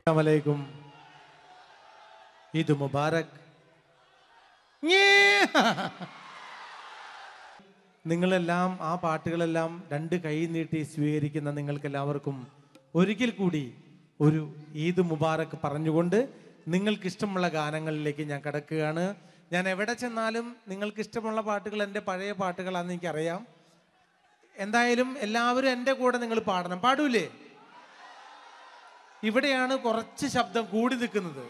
അസ്സലാമലൈക്കും. ഈദ് മുബാറക്. നിങ്ങളെല്ലാം ആ പാട്ടുകളെല്ലാം രണ്ട് കൈ നീട്ടി സ്വീകരിക്കുന്ന നിങ്ങൾക്കെല്ലാവർക്കും ഒരിക്കൽ കൂടി ഒരു ഈദ് മുബാറക് പറഞ്ഞുകൊണ്ട് നിങ്ങൾക്ക് ഇഷ്ടമുള്ള ഗാനങ്ങളിലേക്ക് ഞാൻ കടക്കുകയാണ്. ഞാൻ എവിടെ ചെന്നാലും നിങ്ങൾക്ക് ഇഷ്ടമുള്ള പാട്ടുകൾ എൻ്റെ പഴയ പാട്ടുകളാണെന്ന് എനിക്കറിയാം. എന്തായാലും എല്ലാവരും എൻ്റെ കൂടെ നിങ്ങൾ പാടണം. പാടൂലേ? ഇവിടെയാണ് കുറച്ച് ശബ്ദം കൂടി നിൽക്കുന്നത്.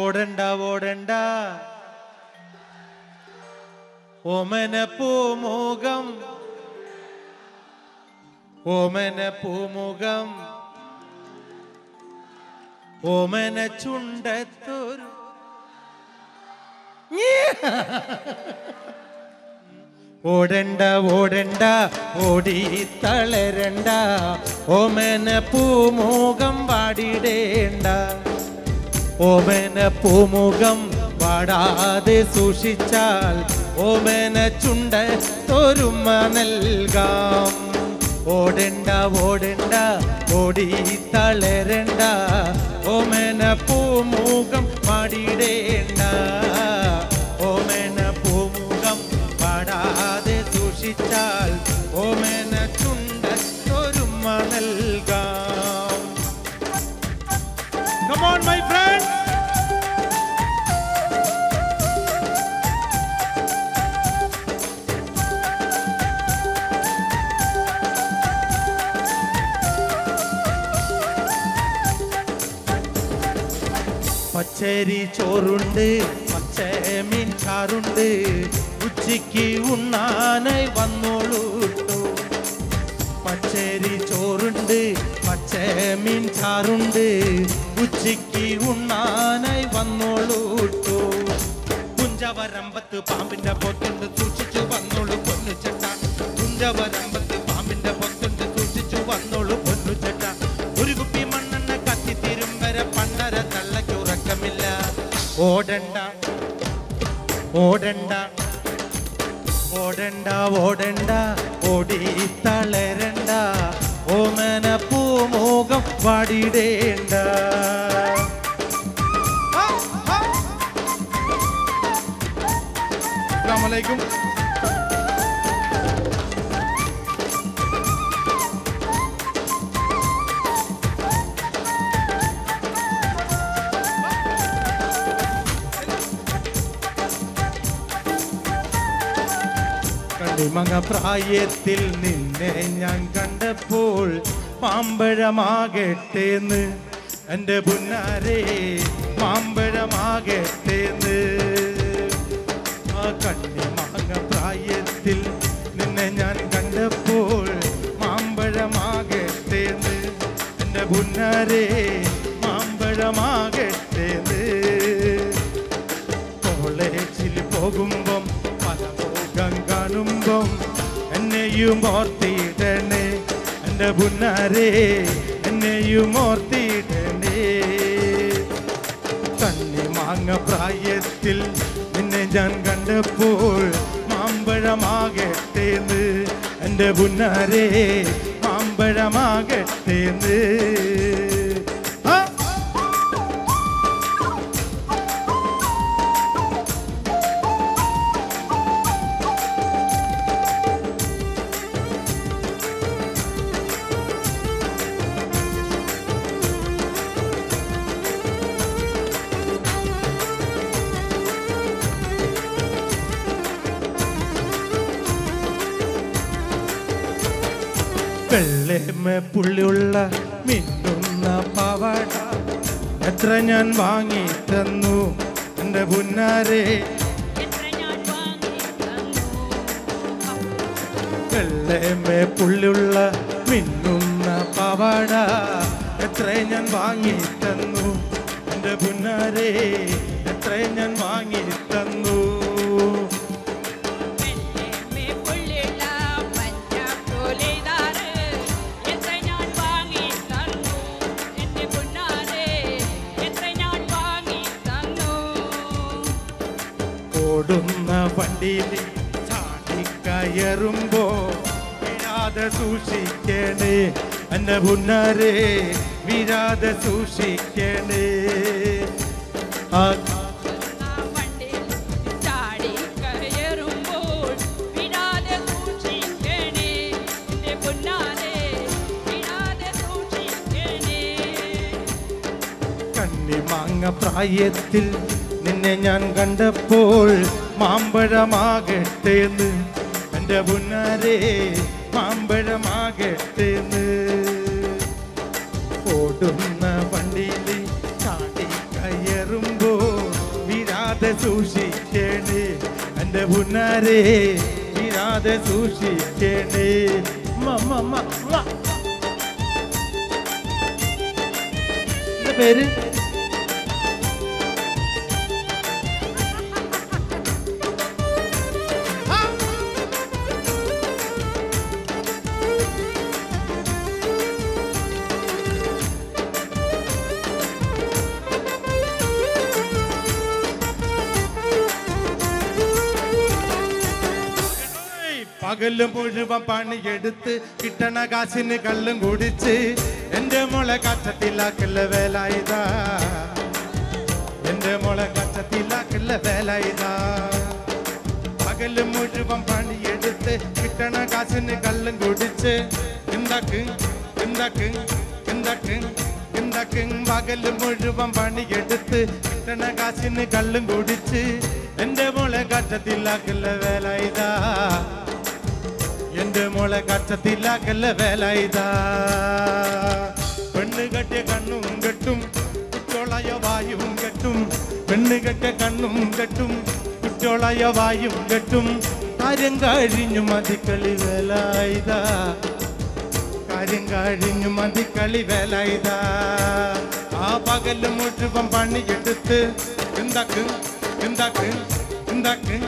ഓടണ്ട ഓടണ്ട ഓമന പൂമുഖം, ഓമന പൂമുഖം, ഓമന ചുണ്ടത്തൊരു ഓടണ്ട ഓടണ്ട ഓടി തളരണ്ട, ഓമന പൂമുഖം പാടിടേണ്ട, ഓമന പൂമുഖം പാടാതെ സൂക്ഷിച്ചാൽ ഓമന ചുണ്ടത്തൊരുമ നൽകാം. ഓടണ്ട ഓടണ്ട ഓടി തളരണ്ട, ഓമന പൂമുഖം പാടിടേണ്ട, ഓമന പൂമുഖം പാടാതെ സൂക്ഷിച്ചാൽ ഓമന ചുണ്ടത്തൊരുമ നൽകാം. Come on my friends. പച്ചരി ചോറുണ്ട്, പച്ചമീൻ ചാറുണ്ട്, ഉച്ചയ്ക്ക് ഉണ്ണാനായി വന്നോളൂട്ടോ. പച്ചരി ചോറുണ്ട്, പച്ചമീൻ ചാറുണ്ട്, ഉച്ചയ്ക്ക് ഉണ്ണാനായി വന്നോളൂട്ടോ. കുഞ്ചവരമ്പത്ത് പാമ്പിന്റെ പൊത്തുണ്ട്, സൂക്ഷിച്ചു വന്നോളൂ പൊന്നുചെട്ട. കുഞ്ചവരമ്പത്ത് പാമ്പിന്റെ പൊത്തുണ്ട്, സൂക്ഷിച്ചു വന്നോളൂ പൊന്നുചെട്ട. ഒരു കുപ്പി മണ്ണെണ്ണ കത്തിത്തീരും വരെ പണ്ടര തള്ളക്കുറക്കമില്ല. ഓടണ്ട ഓടണ്ട ഓടണ്ട ഓടണ്ട ഓടി തളരണ്ട, ഓമന പൂമുഖം പാടിടേണ്ട. അസ്സലാമലൈക്കും. കണ്ണിമങ്ങ പ്രായത്തിൽ നിന്നെ ഞാൻ കണ്ടപ്പോൾ മാമ്പഴമാകട്ടേന്ന് എൻ്റെ പുന്നാരേ, മാമ്പഴമാകട്ടേന്ന്. ആ കണ്ണിമങ്ങ പ്രായത്തിൽ നിന്നെ ഞാൻ കണ്ടപ്പോൾ മാമ്പഴമാകട്ടേന്ന് എൻ്റെ പുന്നാരേ, മാമ്പഴമാകട്ടേന്ന്. കോളേജിൽ പോകുമ്പം കാണുമ്പം എന്നെയും ഓർത്തിടണേ എൻ്റെ പുന്നാരേ, എന്നെയും ഓർത്തിടണേ. കണ്ണിമാങ്ങ പ്രായത്തിൽ നിന്നെ ഞാൻ കണ്ടപ്പോൾ മാമ്പഴമാകട്ടേന്ന് എൻ്റെ പുന്നാരേ, മാമ്പഴമാകട്ടേന്ന്. വെള്ളേമ പുള്ളിയുള്ള മിന്നുന്ന പാവാട എത്ര ഞാൻ വാങ്ങി തന്നു എൻ്റെ പുന്നാരേ. വെള്ളേമ പുള്ളിയുള്ള മിന്നുന്ന പാവാട എത്ര ഞാൻ വാങ്ങി തന്നു എൻ്റെ പുന്നാരേ, എത്ര ഞാൻ വാങ്ങി തന്നു. ഓടുന്ന വണ്ടിയിൽ ചാടിക്കയറുമ്പോ വീഴാതെ സൂക്ഷിക്കണേ എന്റെ പുന്നാരെ വീഴാതെ സൂക്ഷിക്കണേ കണ്ണിമാങ്ങ പ്രായത്തിൽ നിന്നെ ഞാൻ കണ്ടപ്പോൾ മാമ്പഴമാകട്ടേന്ന് എന്റെ പുന്നാരെ മാമ്പഴമാകട്ടേന്ന് ഓടുന്ന വണ്ടിയിൽ ചാടി കയറുമ്പോൾ വീഴാതെ സൂക്ഷിക്കണേ എന്റെ പുന്നാരെ വീഴാതെ സൂക്ഷിക്കണേ പേര് പകല് മുഴുവൻ പണിയെടുത്ത് കിട്ടണ കാശിന് കള്ളും കുടിച്ച് എന്റെ മോളെ കച്ചത്തിലാക്കല്ല വേല ഇതാ എന്റെ മോളെ കച്ചത്തിലാക്കല്ല വേല ഇതാ പകല് മുഴുവൻ പണിയെടുത്ത് കിട്ടണ കാശിന് കള്ളും കുടിച്ച് എന്താക്ക് എന്താക്ക് എന്താക്ക് എന്താക്ക് പകല് മുഴുവൻ പണിയെടുത്ത് കിട്ടണ കാശിന് കള്ളും കുടിച്ച് എന്റെ മോളെ കച്ചത്തിലാക്കല്ല വേല ഇതാ എന്റെ മോളെ കച്ചത്തിലാക്കല്ല വേല ഇതാ പെണ്ണ് കെട്ടിയ കണ്ണും കെട്ടും കുറ്റോളയ വായും കെട്ടും പെണ്ണ് കെട്ടിയ കണ്ണും കെട്ടും കുറ്റോളയ വായും കെട്ടും കാര്യം കഴിഞ്ഞു മതിക്കളി വേല ഇതാ കാര്യം കഴിഞ്ഞു മതിക്കളി വേല ഇതാ ആ പകല് മുഴുവൻ പണിയെടുത്ത് എന്താക്ക് എന്താക്ക് എന്താക്ക്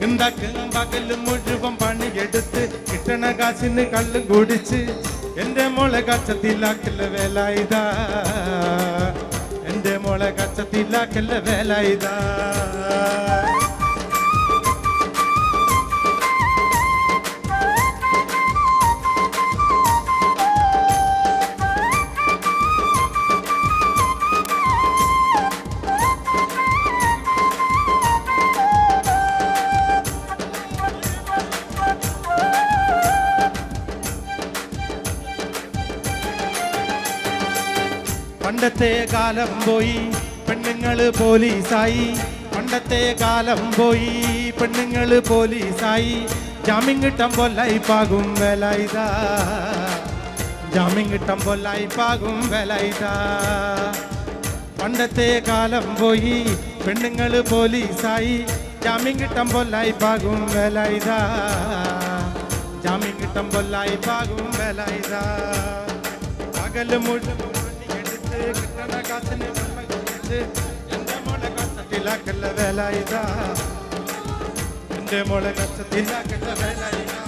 എന്താക്ക് പകല് മുഴുവൻ പണിയെടുത്ത് കിട്ടണ കാശിന് കള്ളും കുടിച്ച് എന്റെ മോളെ കച്ചത്തിലാക്കല്ല വേല ഇതാ എന്റെ മോളെ കച്ചത്തിലാക്കല്ല വേല ഇതാ പണ്ടത്തെ കാലം പോയി പെണ്ണുങ്ങള് പോലീസായി പണ്ടത്തെ കാലം പോയി പെണ്ണുങ്ങള് പോലീസായി ജാമ്യം കിട്ടുമ്പോൾ ലൈഫാകും വേല ഇതാ ജാമ്യം കിട്ടുമ്പോൾ ലൈഫാകും വേല ഇതാ പണ്ടത്തെ കാലം പോയി പെണ്ണുങ്ങള് പോലീസായി ജാമ്യം കിട്ടുമ്പോൾ ലൈഫാകും വേല ഇതാ ജാമ്യം കിട്ടുമ്പോൾ ലൈഫാകും വേല ഇതാ പകല് മുഴുവൻ കിട്ടണ കാശിന് എന്റെ മോളെ കച്ചത്തിലാക്കല്ല വേല ഇതാ എന്റെ മോളെ കച്ചത്തിലാക്കല്ല വേല ഇതാ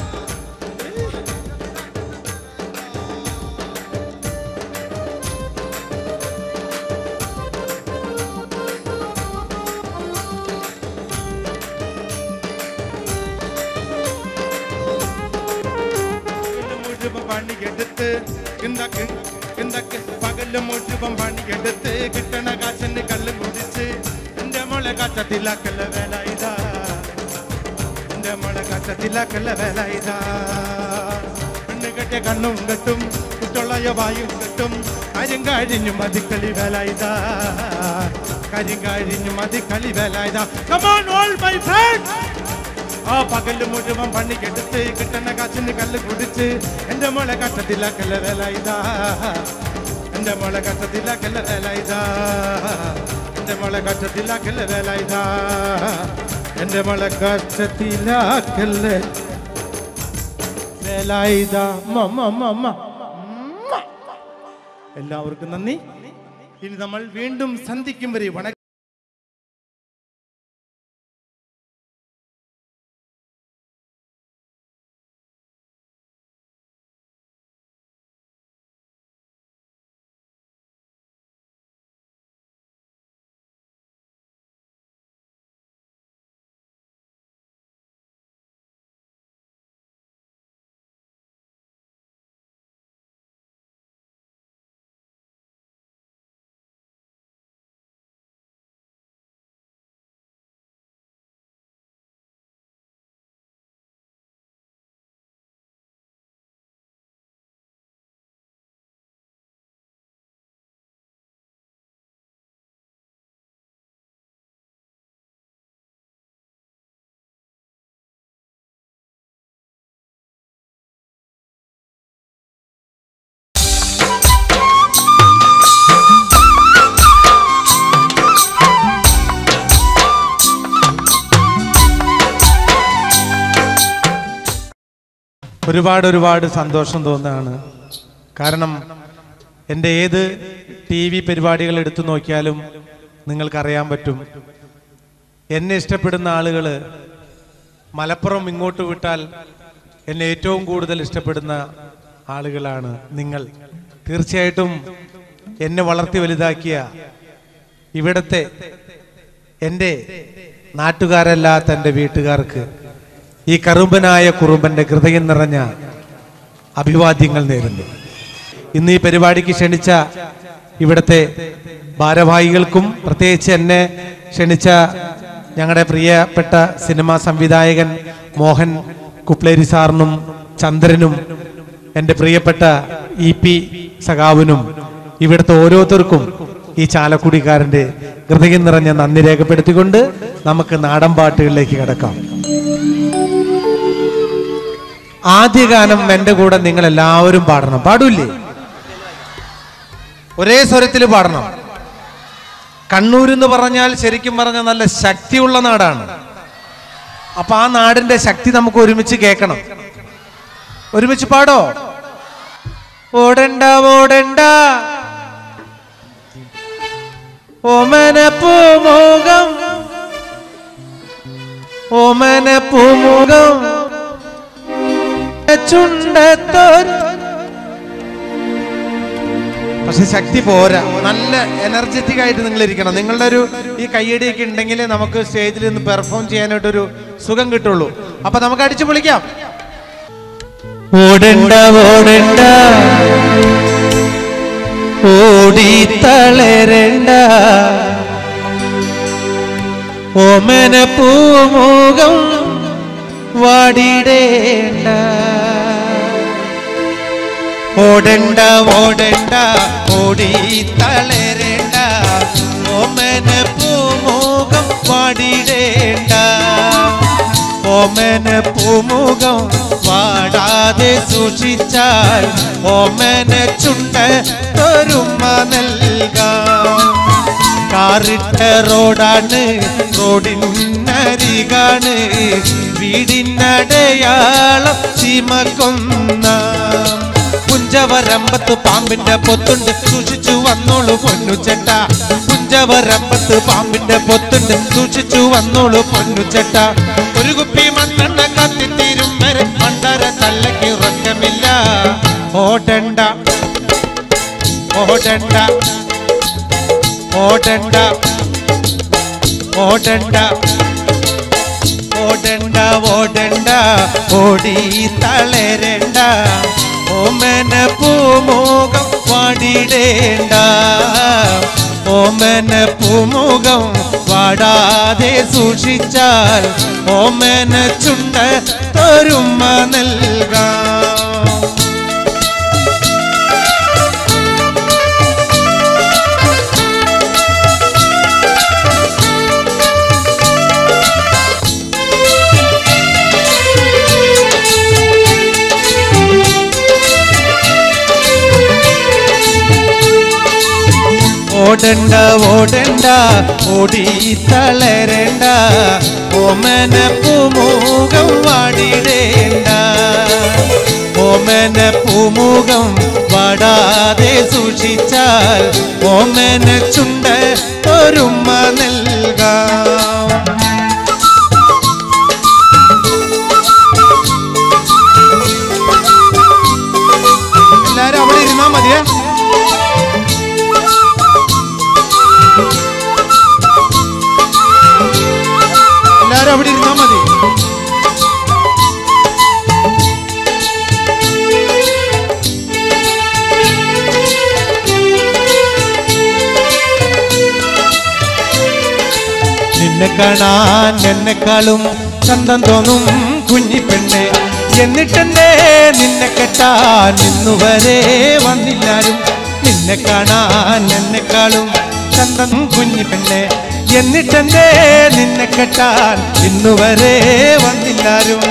മുഴുവൻ പണിയെടുത്ത് എന്താക്ക് എന്താക്ക് പകല് മുഴുവൻ പണിയെടുത്ത് കിട്ടണ കാശിന് കള്ളും കുടിച്ച് എന്റെ മോളെ കച്ചത്തിലാക്കല്ല വേല ഇതാ എന്റെ മോളെ കച്ചത്തിലാക്കല്ല വേല ഇതാ പെണ്ണ് കെട്ടിയ കണ്ണും കെട്ടും കുട്ടൊള്ളയ വായും കെട്ടും കാര്യം കഴിഞ്ഞു മതിക്കളി വേല ഇതാ കാര്യം കഴിഞ്ഞു മതിക്കളി വേല ഇതാ Come on all my friends ആ പകല് മുഴുവൻ പണിക്കെടുത്ത് കിട്ടണ കാശിന് കല്ല് കുടിച്ച് എന്റെ മോളെ കച്ചത്തിലാക്കല്ല വേല ഇതാ എന്റെ മോളെ കച്ചത്തിലാക്കല്ല വേല ഇതാ എന്റെ മോളെ കച്ചത്തിലാക്കല്ല വേല ഇതാ എന്റെ മോളെ കച്ചത്തിലാക്കല്ല വേല ഇതാ എല്ലാവർക്കും നന്ദി ഇനി നമ്മൾ വീണ്ടും സന്ധിക്കും വരെ ഒരുപാട് സന്തോഷം തോന്നുകയാണ്. കാരണം എൻ്റെ ഏത് TV പരിപാടികൾ എടുത്തു നോക്കിയാലും നിങ്ങൾക്കറിയാൻ പറ്റും, എന്നെ ഇഷ്ടപ്പെടുന്ന ആളുകൾ മലപ്പുറം ഇങ്ങോട്ട് വിട്ടാൽ എന്നെ ഏറ്റവും കൂടുതൽ ഇഷ്ടപ്പെടുന്ന ആളുകളാണ് നിങ്ങൾ. തീർച്ചയായിട്ടും എന്നെ വളർത്തി വലുതാക്കിയ ഇവിടത്തെ എൻ്റെ നാട്ടുകാരല്ലാത്ത എൻ്റെ വീട്ടുകാർക്ക് ഈ കറുമ്പനായ കുറുമ്പൻ്റെ ഹൃദയം നിറഞ്ഞ അഭിവാദ്യങ്ങൾ നേരുന്നു. ഇന്ന് ഈ പരിപാടിക്ക് ക്ഷണിച്ച ഇവിടുത്തെ ഭാരവാഹികൾക്കും പ്രത്യേകിച്ച് എന്നെ ക്ഷണിച്ച ഞങ്ങളുടെ പ്രിയപ്പെട്ട സിനിമാ സംവിധായകൻ മോഹൻ കുപ്ലേരി സാറിനും ചന്ദ്രനും എൻ്റെ പ്രിയപ്പെട്ട EP സഖാവിനും ഇവിടുത്തെ ഓരോരുത്തർക്കും ഈ ചാലക്കുടിക്കാരൻ്റെ ഹൃദയം നിറഞ്ഞ നന്ദി രേഖപ്പെടുത്തിക്കൊണ്ട് നമുക്ക് നാടൻ പാട്ടുകളിലേക്ക് കിടക്കാം. ആദ്യ ഗാനം എൻ്റെ കൂടെ നിങ്ങൾ എല്ലാവരും പാടണം. പാടൂല്ലേ? ഒരേ സ്വരത്തിൽ പാടണം. കണ്ണൂർ എന്ന് പറഞ്ഞാൽ ശരിക്കും പറഞ്ഞാൽ നല്ല ശക്തിയുള്ള നാടാണ്. അപ്പൊ ആ നാടിന്റെ ശക്തി നമുക്ക് ഒരുമിച്ച് കേൾക്കണം. ഒരുമിച്ച് പാടോ? ഓടണ്ട ഓടണ്ട ഓമന പൂമുഖം ഓമന പൂമുഖം ചുണ്ടത്തോർ. പക്ഷെ ശക്തി പോരാ, നല്ല എനർജറ്റിക് ആയിട്ട് നിങ്ങൾ ഇരിക്കണം. നിങ്ങളുടെ ഒരു ഈ കയ്യടിയൊക്കെ ഉണ്ടെങ്കിൽ നമുക്ക് സ്റ്റേജിൽ നിന്ന് പെർഫോം ചെയ്യാനായിട്ടൊരു സുഖം കിട്ടുള്ളൂ. അപ്പൊ നമുക്ക് അടിച്ചു പൊളിക്കാം. ഓടണ്ട ഓടണ്ട ഓടി തളരണ്ട ഓമന പൂമുഖം വാടിടേണ്ട. ഓടണ്ട ഓടണ്ട ഓടി തളരണ്ട ഓമന പൂമുഖം വാടിടേണ്ട. ഓമന പൂമുഖം വാടാതെ സൂക്ഷിച്ചാൽ ഓമന ചുണ്ട തൊരുമ നൽകാം. കാറിട്ട റോഡാണ്, റോഡിനരികാണ്, വീടിനടയാളം ചീമക്കൊന്ന. പുഞ്ചവരമ്പത്ത് പാമ്പിന്റെ പൊത്തുണ്ട്, സൂക്ഷിച്ചു വന്നോളൂ പൊന്നുചെട്ട. പുഞ്ചവരമ്പത്ത് പാമ്പിന്റെ പൊത്തുണ്ട്, സൂക്ഷിച്ചു വന്നോളൂ പൊന്നുചെട്ട. ഒരു കുപ്പി മണ്ണെണ്ണ കത്തിത്തീരും വരെ മണ്ടര തല്ലയ്ക്ക് ഉറക്കമില്ല. ഓടണ്ട ഓടണ്ട ഓടണ്ട ഓടണ്ട ഓടണ്ട ഓടണ്ട ഓടി തളരണ്ട ഓമന പൂമുഖം വാടിടേണ്ട. ഓമന പൂമുഖം വാടാതെ സൂക്ഷിച്ചാൽ ഓമന ചുണ്ട തൊരുമ നൽകാം. ഓടണ്ട ഓടണ്ട ഓടി തളരണ്ട ഓമന പൂമുഖം വാടിടേണ്ട. ഓമന പൂമുഖം വാടാതെ സൂക്ഷിച്ചാൽ ഓമന ചുണ്ട ഒരുമ നൽകാം. എല്ലാരും അവിടെ ഇരുന്നാ മതിയേ. എല്ലാരും അവിടെ ഇരുന്നാ മതി. നിന്നെ കാണാൻ എന്നെക്കാളും ചന്തം തോന്നും കുഞ്ഞിപ്പെണ്ണെ, എന്നിട്ടെന്തേ നിന്നെ കെട്ടാൻ ഇന്നുവരെ വന്നില്ലാരും. നിന്നെ കാണാൻ എന്നെക്കാളും ചന്തം കുഞ്ഞിപ്പെണ്ണെ, എന്നിട്ടെന്തേ നിന്നെ കെട്ടാൻ ഇന്നുവരെ വന്നില്ലാരും.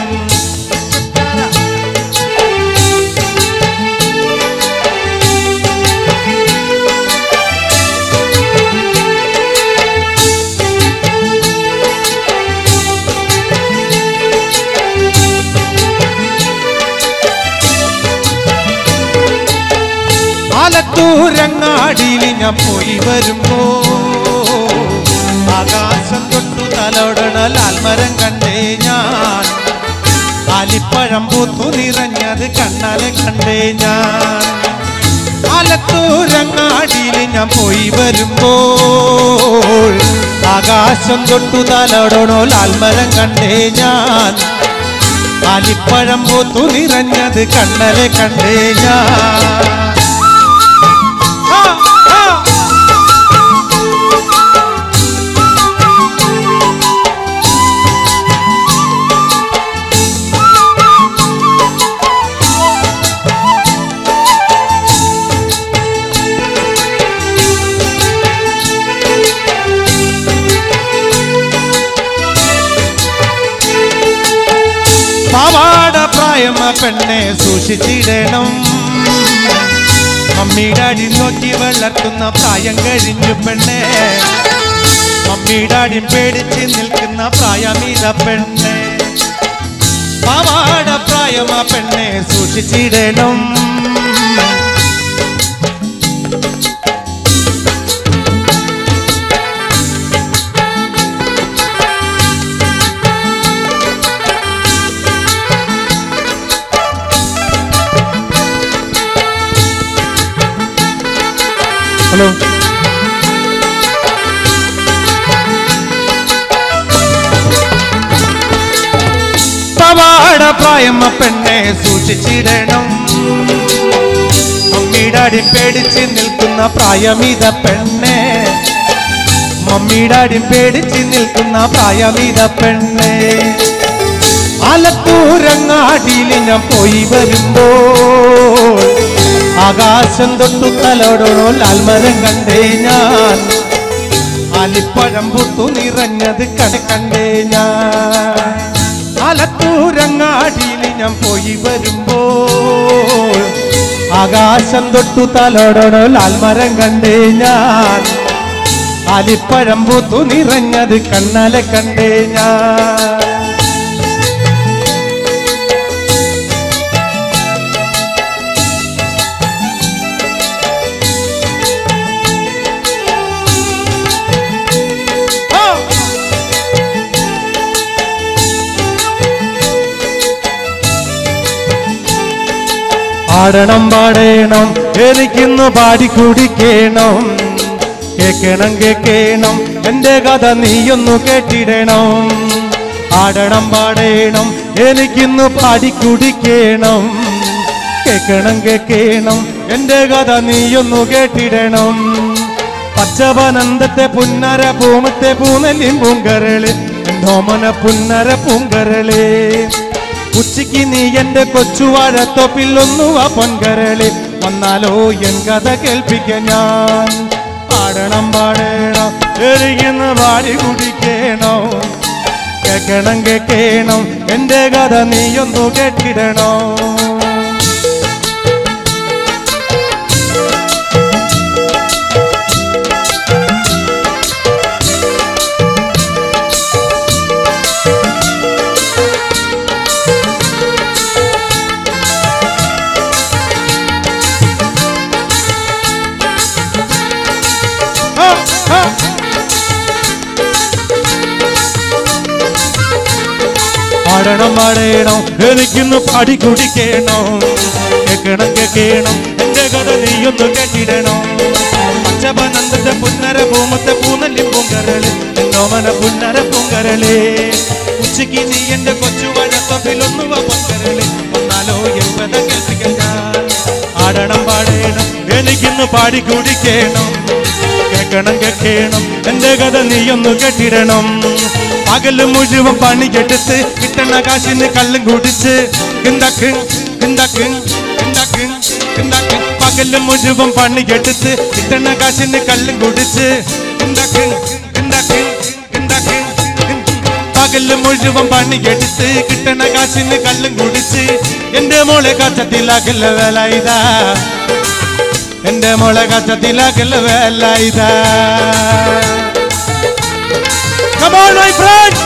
ആലത്തൂരങ്ങാടിയിൽ ഞാൻ പോയി വരുമ്പോ ആകാശം തൊട്ടു തലോടണ ലാൽമരം കണ്ടേ ഞാൻ. ആലിപ്പഴം പൂത്തു നിറഞ്ഞത് കണ്ണാലെ കണ്ടേ ഞാൻ. ആലത്തൂരങ്ങാടിയിൽ ഞാൻ പോയി വരുമ്പോൾ ആകാശം തൊട്ടു തലോടണോ ലാൽമരം കണ്ടേ ഞാൻ. ആലിപ്പഴം പൂത്തു നിറഞ്ഞത് കണ്ണാലെ കണ്ടേ ഞാൻ. പാവാട പ്രായമ പെണ്ണെ സൂക്ഷിച്ചിടണം. മമ്മി ഡാഡി നോക്കി വളർത്തുന്ന പ്രായം കഴിഞ്ഞു പെണ്ണെ. മമ്മി ഡാഡി പേടിച്ച് നിൽക്കുന്ന പ്രായമിത പെണ്ണെ. പാവാട പ്രായമ പെണ്ണെ സൂക്ഷിച്ചിടണം. ഹലോ, പാവാട പ്രായമ പെണ്ണെ സൂക്ഷിച്ചിടണം. മമ്മി ഡാഡി പേടിച്ച് നിൽക്കുന്ന പ്രായമിത പെണ്ണെ. മമ്മി ഡാഡി പേടിച്ച് നിൽക്കുന്ന പ്രായമിത പെണ്ണെ. ആലത്തൂരങ്ങാടിയിൽ ഞാൻ പോയി വരുമ്പോൾ ആകാശം തൊട്ടു തലോടണോ ലാൽമരം കണ്ടേ ഞാൻ. ആലിപ്പഴം പൂത്തു നിറഞ്ഞത് കണ്ടേ ഞാൻ. ആലത്തൂരങ്ങാടിയിൽ ഞാൻ പോയി വരുമ്പോൾ ആകാശം തൊട്ടു തലോടണോ ലാൽമരം കണ്ടേ ഞാൻ. ആലിപ്പഴം പൂത്തു നിറഞ്ഞത് കണ്ണാലെ കണ്ടേ ഞാൻ. ആടണം പാടേണം എനിക്കിന്ന് പാടിക്കുടിക്കണം. കേക്കണം കേക്കണം എന്റെ കഥ നീയൊന്നു കേട്ടിടണം. ആടണം പാടേണം എനിക്കിന്ന് പാടിക്കുടിക്കണം. കേക്കണം കേക്കണം എന്റെ കഥ നീയൊന്നു കേട്ടിടണം. പച്ചവനന്തത്തെ പുന്നര പൂമത്തെ പൂനെല്ലിൻ പൂങ്കരള് എന്തോമന പുന്നര പൂങ്കരള്. ഉച്ചയ്ക്ക് നീ എന്റെ കൊച്ചുവാഴത്തൊപ്പിൽ ഒന്നുവ പൊൻകരളി വന്നാലോ എൻ കഥ കേൾപ്പിക്ക ഞാൻ. പാടണം പാടണം എരികുന്ന് പാടി കുടിക്കണം. കേക്കണം കേക്കണം എന്റെ കഥ നീയൊന്നു കേട്ടിടണോ. പാടണം പാടണം എനിക്കിന്ന് പാടി കുടിക്കണം. കേക്കണം കേക്കണം എന്റെ കഥ നീയൊന്നു കേട്ടിടണം. പച്ചപനന്തത്തെ പുന്നര പൂമത്തെ പൂനെല്ലിൻ പൂങ്കരള് എന്നോമന പുന്നര പൂങ്കരള്. ഉച്ചയ്ക്ക് നീ എന്റെ കൊച്ചുവാഴത്തൊപ്പിലൊന്നുവ പൊങ്കരള് വന്നാലോ എൻ കഥ കേൾപ്പിക്കാൻ ഞാൻ. ആടണം പാടണം എനിക്കിന്ന് പാടി കുടിക്കണം. കേക്കണം കേക്കണം എന്റെ കഥ നീയൊന്നു കേട്ടിടണം. പകല് മുഴുവൻ പണിയെടുത്ത് കിട്ടണ കാശിന് കള്ളും കുടിച്ച് കിണ്ടക്ക് കിണ്ടക്ക് കിണ്ടക്ക് കിണ്ടക്ക്. പകല് മുഴുവൻ പണിയെടുത്ത് കിട്ടണ കാശിന് കള്ളും കുടിച്ച് കിണ്ടക്ക് കിണ്ടക്ക് കിണ്ടക്ക്. പകല് മുഴുവൻ പണിയെടുത്ത് കിട്ടണ കാശിന് കള്ളും കുടിച്ച് എന്റെ മോളെ കച്ചത്തിലാക്കല്ല വേല ഇതാ. എന്റെ മോളെ കച്ചത്തിലാക്കല്ല വേല ഇതാ. Come on, my friends!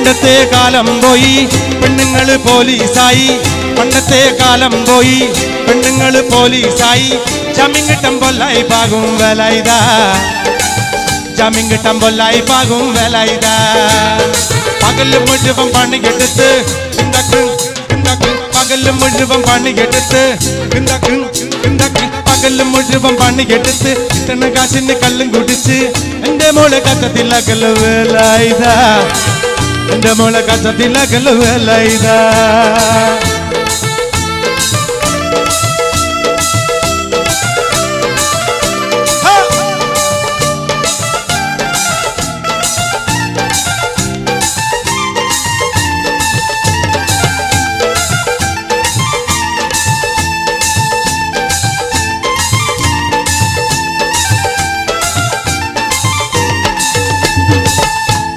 പണ്ടത്തെ കാലം പോയി പെണ്ണുങ്ങള് പോലീസായി, പണ്ടത്തെ കാലം പോയി പെണ്ണുങ്ങള് പോലീസായി. ജാമ്യം കിട്ടാൻ പൊല്ലായി പാകും വേലായിതാ, ജാമ്യം കിട്ടാൻ പൊല്ലായി പാകും വേലായിതാ. പകല് മുഴുവൻ പണിയെടുത്ത് പകല് മുഴുവൻ പണിയെടുത്ത് പകല് മുഴുവൻ പണിയെടുത്ത് കിട്ടണ കാശിന് കള്ളും കുടിച്ച് എന്റെ മോളെ കച്ചത്തിലാക്കല് വേലായിതാ, എന്റെ മോളെ കച്ചത്തിലാക്കല് വേലായിതാ.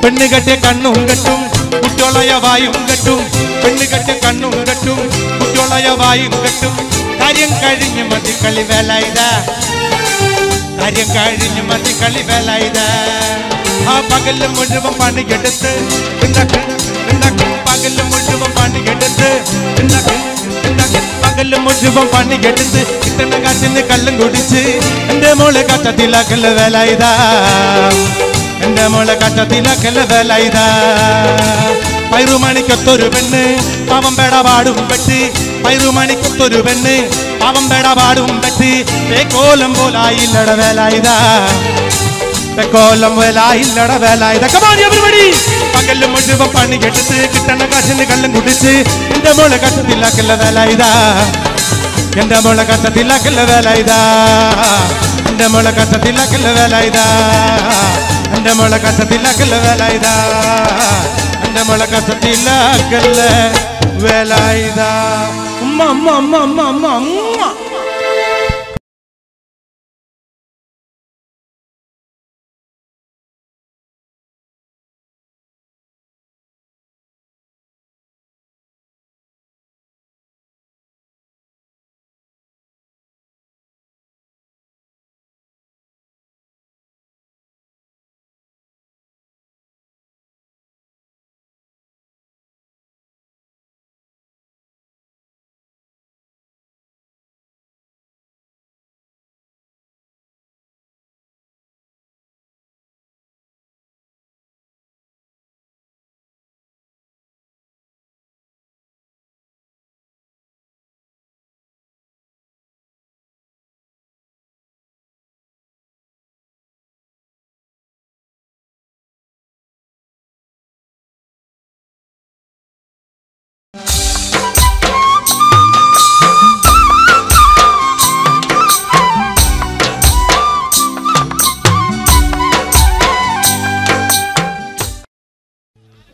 പെണ്ണ് കെട്ടിയ കണ്ണും കെട്ടും കുട്ടിയോളയ വായും കെട്ടും, പെണ്ണ് കെട്ടിയ കണ്ണും കെട്ടും കുട്ടിയോളയ വായും കെട്ടും. കാര്യം കഴിഞ്ഞ് മതി കളി വേലായിതാ, കാര്യം കഴിഞ്ഞ് മതി കളി വേലായിതാ. ആ പകല് മുഴുവൻ പണിയെടുത്ത് പകല് മുഴുവൻ പണിയെടുത്ത് പകല് മുഴുവൻ പണിയെടുത്ത് കിട്ടണ കാശിന് കള്ളും കുടിച്ച് എന്റെ മോളെ കച്ചത്തിലാക്കല് വേലായിതാ, എന്റെ മോളെ കച്ചത്തിലാക്കല് വേലായിതാ. പൈറുമണിക്കൊത്തൊരു പെണ്ണ് പാവം പേടപാടും പെട്ട്, പൈറുമണിക്കൊത്തൊരു പെണ്ണ് പാവം പേടപാടും പെട്ട് കോലം പോലായില്ലട വേലായിതാ, കോലം വേലായില്ലട വേലായിതാ. പകല് മുഴുവൻ പണിയെടുത്ത് കിട്ടണ കാശിന് കള്ളും കുടിച്ച് എന്റെ മോളെ കച്ചത്തിലാക്കല് വേലായിതാ, എന്റെ മോളെ കച്ചത്തിലാക്കല് വേലായിതാ, എന്റെ മോളെ കച്ചത്തിലാക്കല് വേലായിതാ, എന്റെ മോളെ കച്ചത്തിലാക്കല് വേലായിതാ, എന്റെ മോളെ കച്ചത്തിലാക്കല് വേലായിതാ. ഉമ്മ ഉമ്മ ഉമ്മ ഉമ്മ ഉമ്മ ഉമ്മ.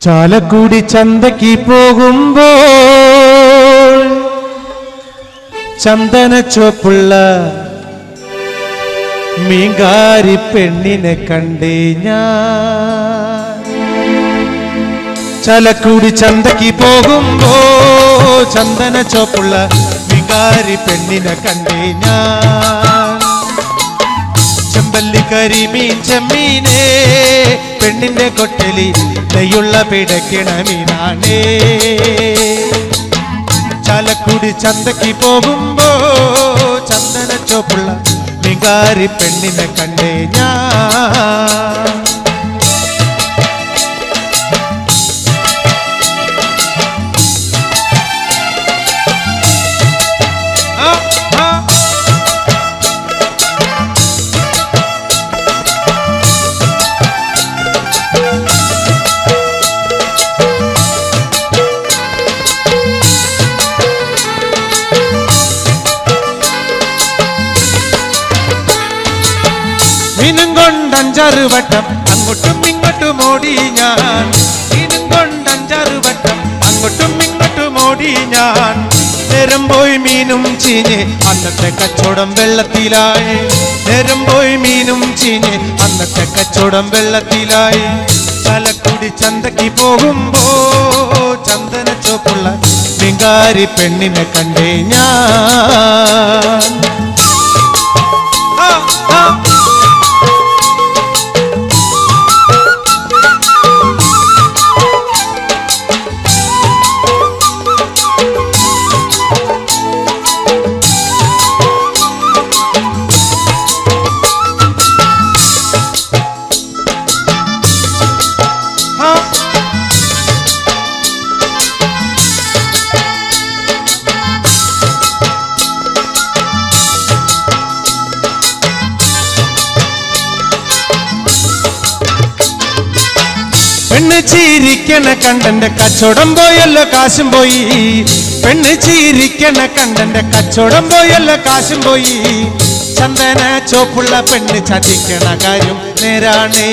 ചാലക്കുടി ചന്തയ്ക്ക് പോകുമ്പോൾ ചന്ദന ചുവപ്പുള്ള മീങ്കാരി പെണ്ണിനെ കണ്ടേ ഞാൻ. ചാലക്കുടി ചന്തയ്ക്ക് പോകുമ്പോ ചന്ദന ചുവപ്പുള്ള മീങ്കാരി പെണ്ണിനെ കണ്ടേ ഞാൻ. ചെമ്പല്ലി കരിമീൻ ചെമ്മീനേ പെണ്ണിന്റെ കൊട്ടലി നെയ്യുള്ള പിടയ്ക്കണ മീനാണേ. ചാലക്കുടി ചന്തയ്ക്ക് പോകുമ്പോ ചന്ദന ചോപ്പുള്ള മീങ്കാരി പെണ്ണിനെ കണ്ടേ ഞാൻ. മീനും കൊണ്ടഞ്ചാറ് വട്ടം അങ്ങോട്ടും ഇങ്ങോട്ടും ഓടി ഞാൻ. മീനും കൊണ്ടഞ്ചാറ് വട്ടം അങ്ങോട്ടും ഇങ്ങോട്ടും ഓടി ഞാൻ. നേരം പോയി മീനും ചീഞ്ഞ് അന്നത്തെ കച്ചവടം വെള്ളത്തിലായി. നേരം പോയി മീനും ചീഞ്ഞ് അന്നത്തെ കച്ചവടം വെള്ളത്തിലായി. ചാലക്കുടി ചന്തയ്ക്ക് പോകുമ്പോ ചന്ദന ചോപ്പുള്ള മീങ്കാരി പെണ്ണിനെ കണ്ടേ ഞാൻ. ചീരിക്കണ കണ്ടന്റെ കച്ചവടം പോയല്ലോ കാശും പോയി. പെണ്ണ് ചീരിക്കണ കണ്ടന്റെ കച്ചവടം പോയല്ലോ കാശും പോയി. ചന്ദന ചോപ്പുള്ള പെണ്ണ് ചതിക്കണ കാര്യം നേരാണേ.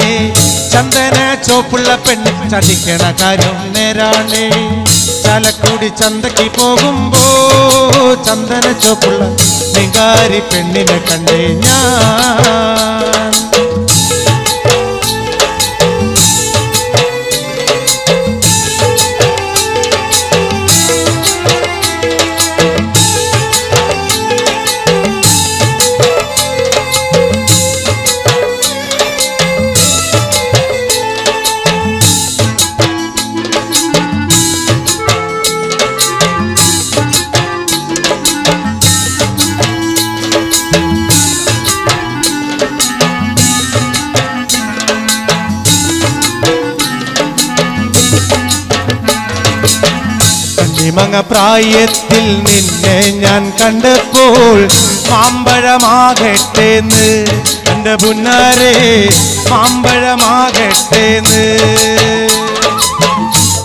ചന്ദന ചോപ്പുള്ള പെണ്ണ് ചതിക്കണ കാര്യം നേരാണേ. ചാലക്കുടി ചന്തയ്ക്ക് പോകുമ്പോ ചന്ദന ചോപ്പുള്ള നികാരി പെണ്ണിനെ കണ്ടേ ഞാൻ. മങ്ങ പ്രായത്തിൽ നിന്നെ ഞാൻ കണ്ടപ്പോൾ മാമ്പഴമാകട്ടേന്ന് എൻ്റെ പുന്നാരെ മാമ്പഴമാകട്ടേന്ന്.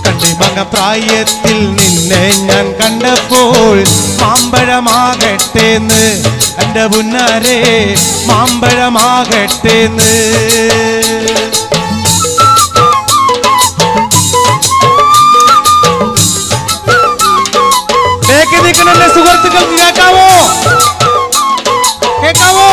കണ്ടിമങ്ങ പ്രായത്തിൽ നിന്നെ ഞാൻ കണ്ടപ്പോൾ മാമ്പഴമാകട്ടേന്ന് എൻ്റെ പുന്നാരെ മാമ്പഴമാകട്ടേന്ന്. നിൽക്കുന്ന സുഹൃത്തുക്കൾക്ക് കേൾക്കാവോ? കേൾക്കാവോ?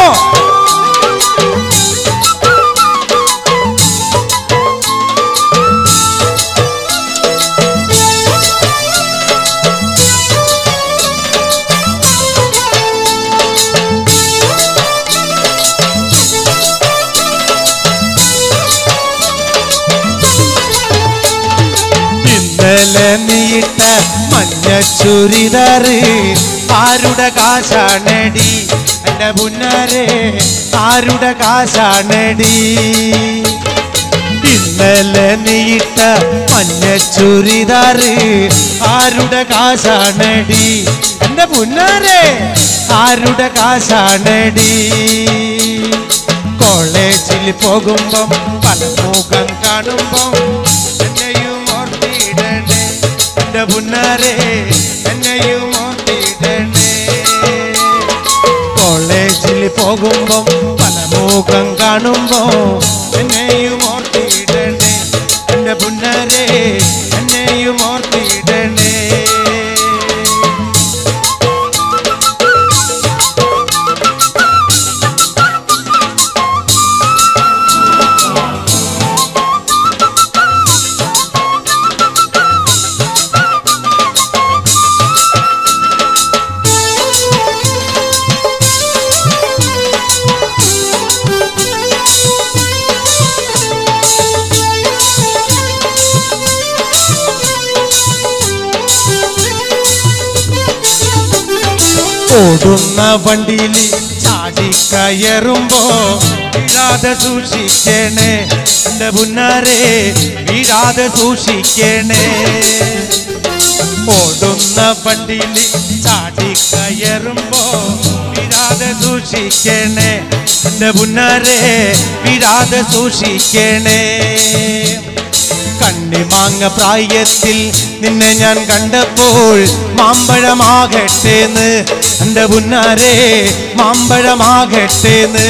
ഇന്നലെ നീട്ട മഞ്ഞ ചുരിദാറ് ആരുടെ കാശാണടി എൻ്റെ പുന്നാരെ ആരുടെ കാശാണടി. ഇന്നലെ നീട്ട മഞ്ഞ ചുരിദാറ് ആരുടെ കാശാണടി എൻ്റെ പുന്നാരെ ആരുടെ കാശാണടി. കോളേജിൽ പോകുമ്പം പല മുഖം കാണുമ്പം എന്നെയും ഓർത്തിടണേ എൻ്റെ പുന്നാരെ എന്നെയും ഓർത്തിടണേ. കോളേജിൽ പോകുമ്പം പല മുഖം കാണുമ്പോ എന്നെയും ഓർത്തിടണേ എൻ്റെ പുന്നാരെ എന്നെയും ഓർത്തിടണേ. ഓടുന്ന വണ്ടിയിൽ ചാടിക്കയറുമ്പോ വീഴാതെ സൂക്ഷിക്കണേ എൻ്റെ പുന്നാരെ വീഴാതെ സൂക്ഷിക്കണേ. ഓടുന്ന വണ്ടിയിൽ ചാടിക്കയറുമ്പോ വീഴാതെ സൂക്ഷിക്കണേ എൻ്റെ പുന്നാരെ വീഴാതെ സൂക്ഷിക്കണേ. കണ്ണിമാങ്ങ പ്രായത്തിൽ നിന്നെ ഞാൻ കണ്ടപ്പോൾ മാമ്പഴമാകട്ടേന്ന് എൻ്റെ പുന്നാരെ മാമ്പഴമാകട്ടേന്ന്.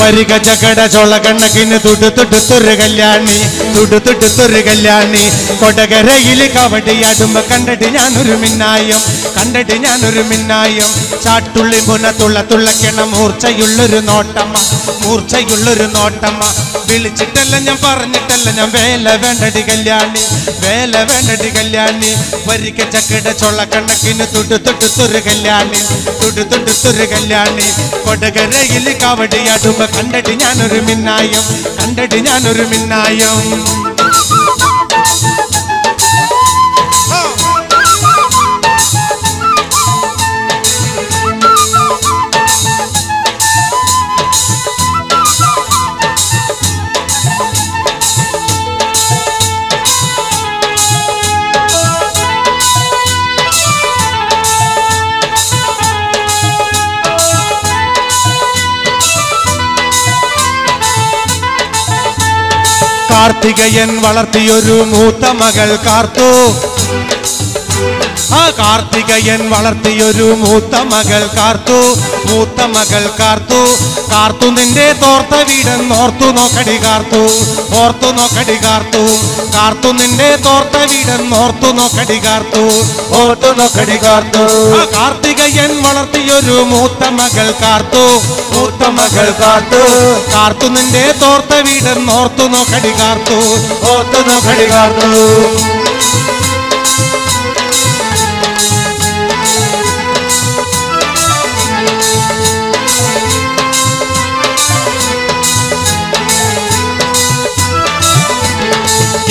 വരിക ചകട ചോള കണ്ണക്കിന് തുടുത്തുടുത്തൊരു കല്യാണി തുടുത്തുടുത്തൊരു കല്യാണി. കൊടകരയിൽ കവടിയാടുമ്പോ കണ്ടിട്ട് ഞാനൊരു മിന്നായം കണ്ടിട്ട് ഞാനൊരു മിന്നായം. ചാട്ടുള്ളി മുന തുള്ളക്കണ മൂർച്ചയുള്ളൊരു നോട്ടമ്മ മൂർച്ചയുള്ളൊരു നോട്ടമ്മ. വിളിച്ചിട്ടല്ല ഞാൻ പറഞ്ഞിട്ടല്ല ഞാൻ വേല വേണ്ടടി കല്യാണി വേല വേണ്ടടി കല്യാണി. വരിക ചക്കട ചോള കണ്ണക്കിന് തുടുത്തുടുത്തൊരു കല്യാണി തുടുതുടുത്തൊരു കല്യാണി കൊടകരയിൽ കാവടിയാടുമ്പോ കണ്ടിട്ട് ഞാനൊരു മിന്നായം, കണ്ടിട്ട് ഞാനൊരു മിന്നായം. കാർത്തികയൻ വളർത്തിയൊരു മൂത്ത മകൾ കാർത്തു, ആ കാർത്തികയൻ വളർത്തിയൊരു മൂത്ത മകൾ കാർത്തു, മൂത്ത മകൾ കാർത്തു. കാർത്തു നിന്റെ തോർത്ത വീടെന്നോർത്തു നോക്കടി കാർത്തു, ഓർത്തു നോക്കടി കാർത്തു. കാർത്തു നിന്റെ തോർത്ത വീടെന്നോർത്തു നോക്കടി കാർത്തു, ഓർത്തു നോക്കടി കാർത്തു. ആ കാർത്തികയൻ വളർത്തിയൊരു മൂത്ത മകൾ കാർത്തു, മൂത്ത മകൾ കാർത്തു. കാർത്തു നിന്റെ തോർത്ത വീടെന്നോർത്തു നോക്കടി കാർത്തു, ഓർത്തു നോക്കടി കാർത്തു.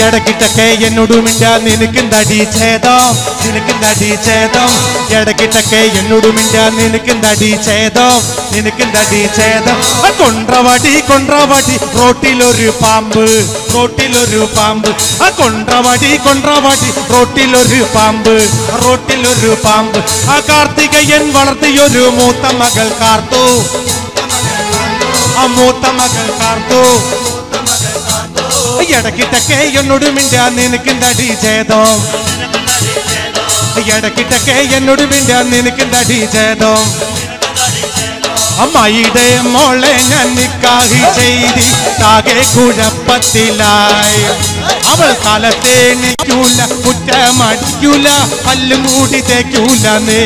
ഇടക്കിട്ടൊക്കെ എന്നോട് മിണ്ടാ നിനക്കെന്താടി ഛേദം, നിനക്കെന്താടി ഛേദം. ഇടക്കിട്ടൊക്കെ എന്നോട് മിണ്ടാ നിനക്കെന്താടി ഛേദം, നിനക്കെന്താടി ഛേദം. കൊണ്ട്രവടി കൊണ്ട്രവടി റോട്ടിലൊരു പാമ്പ്, റോട്ടിലൊരു പാമ്പ്. ആ കൊണ്ട്രവടി കൊണ്ട്രവടി റോട്ടിലൊരു പാമ്പ്, റോട്ടിലൊരു പാമ്പ്. ആ കാർത്തികയൻ വളർത്തിയൊരു മൂത്ത മകൾ കാർത്തു, ആ മൂത്ത മകൾ കാർത്തു. ഇടക്കിട്ടൊക്കെ എന്നോട് മിണ്ടാ നിനക്കെന്താടി ഛേദം, ഇടക്കിട്ടൊക്കെ എന്നോട് മിണ്ടാ നിനക്കെന്താടി ഛേദം. അമ്മായിയുടെ മോളെ ഞാൻ നിക്കാഹി ചെയ്തി താകെ കുഴപ്പത്തിലായി. അവൾ കാലത്തെ നിൽക്കൂല, കുറ്റമടിക്കൂല, പല്ലും കൂടി തേക്കൂല നേ.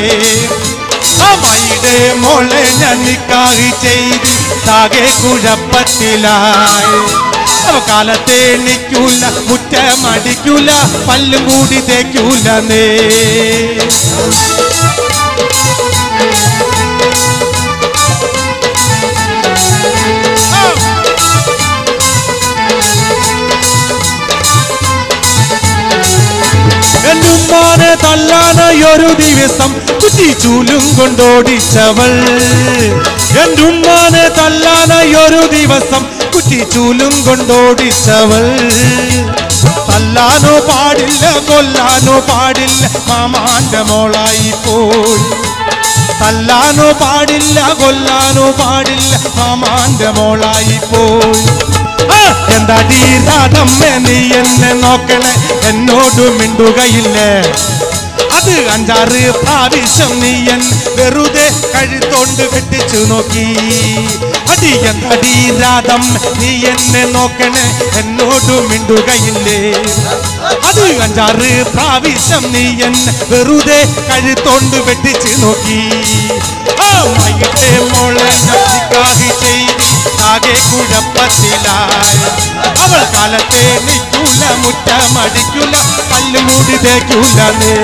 അമ്മായിയുടെ മോളെ ഞാൻ നിക്കാഹി ചെയ്തി താകെ കുഴപ്പത്തിലായി. അവ കാലത്തെ നിൽക്കൂല, കുറ്റമടിക്കൂല, പല്ലും കൂടി തേക്കൂല നേ. എന്നുമ്മാനെ തല്ലാനൊരു ദിവസം കുറ്റിച്ചൂലും കൊണ്ടോടിച്ചവൾ. എന്നുമ്മാനെ തല്ലാനൊരു ദിവസം കുറ്റിച്ചൂലും കൊണ്ടോടിച്ചവൾ. തല്ലാനോ പാടില്ല, കൊല്ലാനോ പാടില്ല, മാമാന്റെ മോളായി പോയി. തല്ലാനോ പാടില്ല, കൊല്ലാനോ പാടില്ല, മാമാന്റെ മോളായി പോയി. എന്താടി രാധമ്മേ നീ എന്നെ നോക്കണേ, എന്നോട് മിണ്ടുകയില്ലേ. അത് 5-6 പ്രാവശ്യം നീ എൻ വെറുതെ കഴുത്തോണ്ട് വെട്ടിച്ചു നോക്കി. അടി എന്താടി രാധം നീ എന്നെ നോക്കണേ, എന്നോട് മിണ്ടുകയില്ലേ. അത് 5-6 പ്രാവശ്യം നീ എൻ വെറുതെ കഴുത്തോണ്ട് വെട്ടിച്ചു നോക്കി. ആ മൈയുടെ മോളെ നിക്കാഹി ചെയ്തി ആകെ കുഴപ്പത്തിലായി. അവൾ കാലത്തെ നിൽക്കൂല, മുറ്റമടിക്കൂല, പല്ലുമൂടി തേക്കൂല നേ.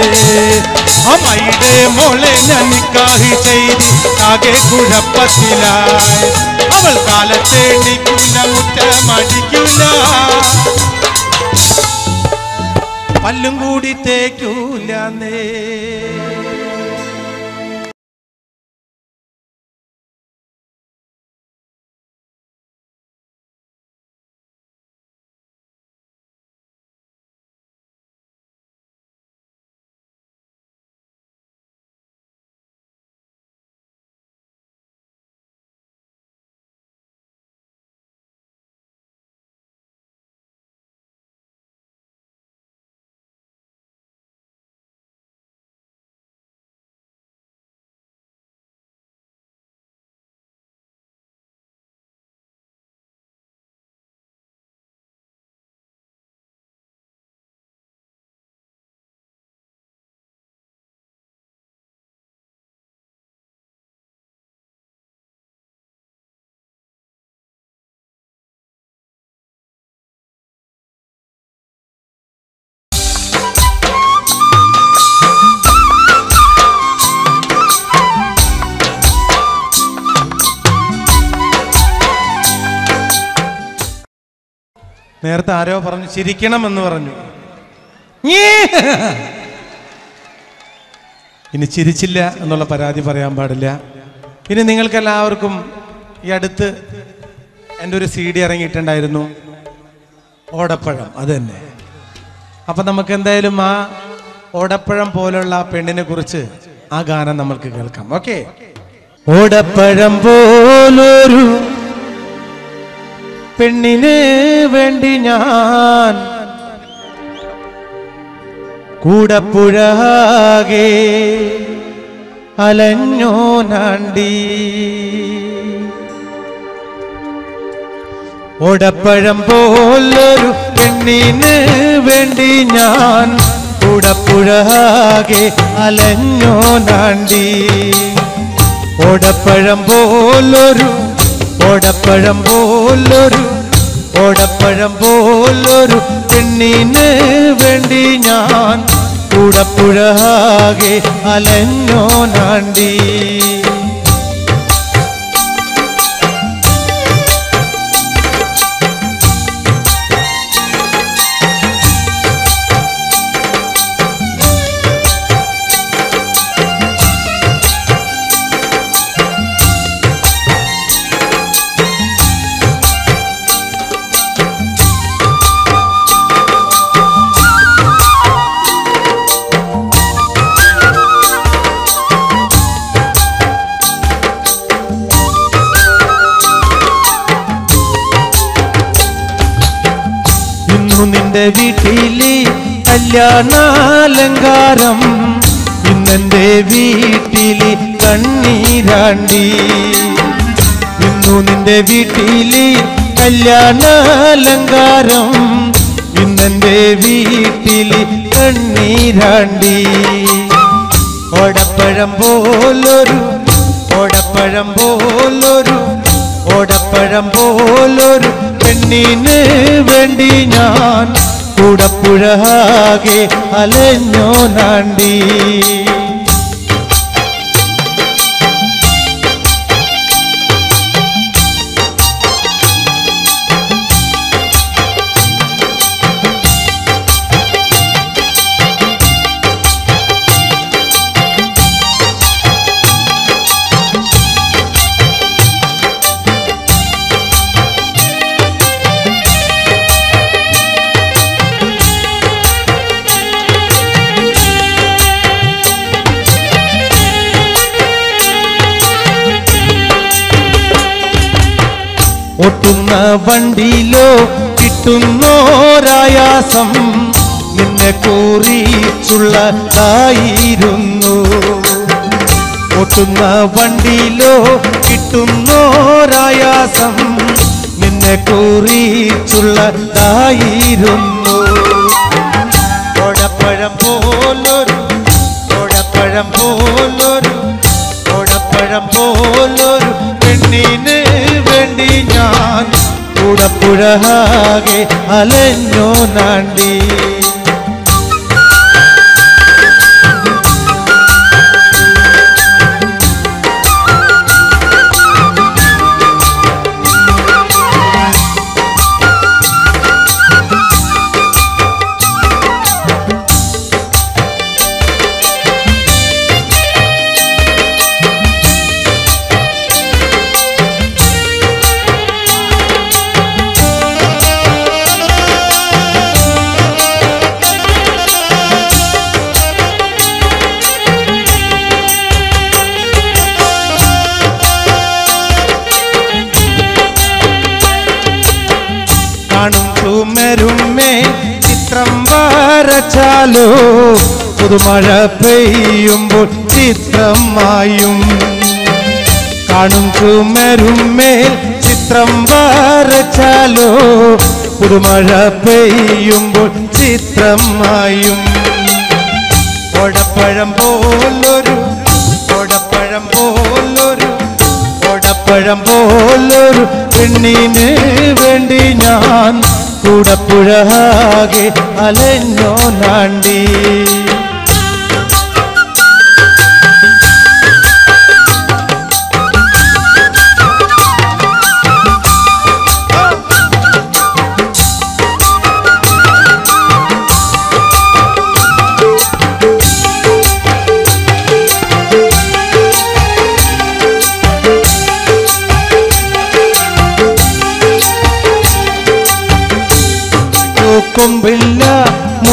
അമ്മയുടെ മോളെ ഞാൻ നിക്കാഹി ചെയ്തി ആകെ കുഴപ്പത്തിലായി. അവൾ കാലത്തെ നിൽക്കൂല, മുറ്റമടിക്കൂല, പല്ലും കൂടി തേക്കൂല നേ. നേരത്തെ ആരോ പറഞ്ഞു ചിരിക്കണം എന്ന് പറഞ്ഞു. ഇനി ചിരിച്ചില്ല എന്നുള്ള പരാതി പറയാൻ പാടില്ല. ഇനി നിങ്ങൾക്ക് എല്ലാവർക്കും ഈ അടുത്ത് എൻ്റെ ഒരു CD ഇറങ്ങിയിട്ടുണ്ടായിരുന്നു, ഓടപ്പഴം. അത് തന്നെ. അപ്പം നമുക്ക് എന്തായാലും ആ ഓടപ്പഴം പോലുള്ള ആ പെണ്ണിനെ കുറിച്ച് ആ ഗാനം നമ്മൾക്ക് കേൾക്കാം. ഓക്കെ. ഓടപ്പഴം പോലൊരു പെണ്ണിന് വേണ്ടി ഞാൻ കൂടപ്പുഴാകെ അലഞ്ഞോ നാണ്ടി. ഓടപ്പഴം പോലൊരു പെണ്ണിന് വേണ്ടി ഞാൻ കൂടപ്പുഴാകെ അലഞ്ഞോ നാണ്ടി. ഓടപ്പഴം പോലൊരു പെണ്ണിന് വേണ്ടി ഞാൻ കൂടപ്പുഴാകെ അലഞ്ഞോ നാണ്ടി. നിന്റെ വീട്ടിലെ കല്യാണാലങ്കാരം, ഇന്നെന്റെ വീട്ടിലെ കണ്ണീരാണ്ടി. ഇന്നു നിന്റെ വീട്ടിലെ കല്യാണാലങ്കാരം, ഇന്നെന്റെ വീട്ടിലെ കണ്ണീരാണ്ടി. ഓടപ്പഴം പോലൊരു പെണ്ണിന് വേണ്ടി ഞാൻ കൂടപ്പുഴാകെ അലഞ്ഞോ നാണ്ടി. ഓട്ടുന്ന വണ്ടിയിലോ കിട്ടുന്നോരായാസം, നിന്നെ കുറിച്ചുള്ളതായിരുന്നു. ഓട്ടുന്ന വണ്ടിയിലോ കിട്ടുന്നോരായാസം, നിന്നെ കുറിച്ചുള്ളതായിരുന്നു. ഓടപ്പഴം പോലൊരു പെണ്ണിന് വേണ്ടി ഞാൻ കൂടപ്പുഴാകെ അലഞ്ഞോ നാണ്ടി. കാണും ചുമരുമേ ചിത്രം വരച്ചാലോ, പുതുമഴ പെയ്യുമ്പോൾ ചിത്രമായും. കാണും ചുമരുമേൽ ചിത്രം വരച്ചാലോ, പുതുമഴ പെയ്യുമ്പോൾ ചിത്രമായും. ഓടപ്പഴം പോലൊരു പെണ്ണിന് വേണ്ടി ഞാൻ കൂടപ്പുഴാകെ അലഞ്ഞോ നാണ്ടി.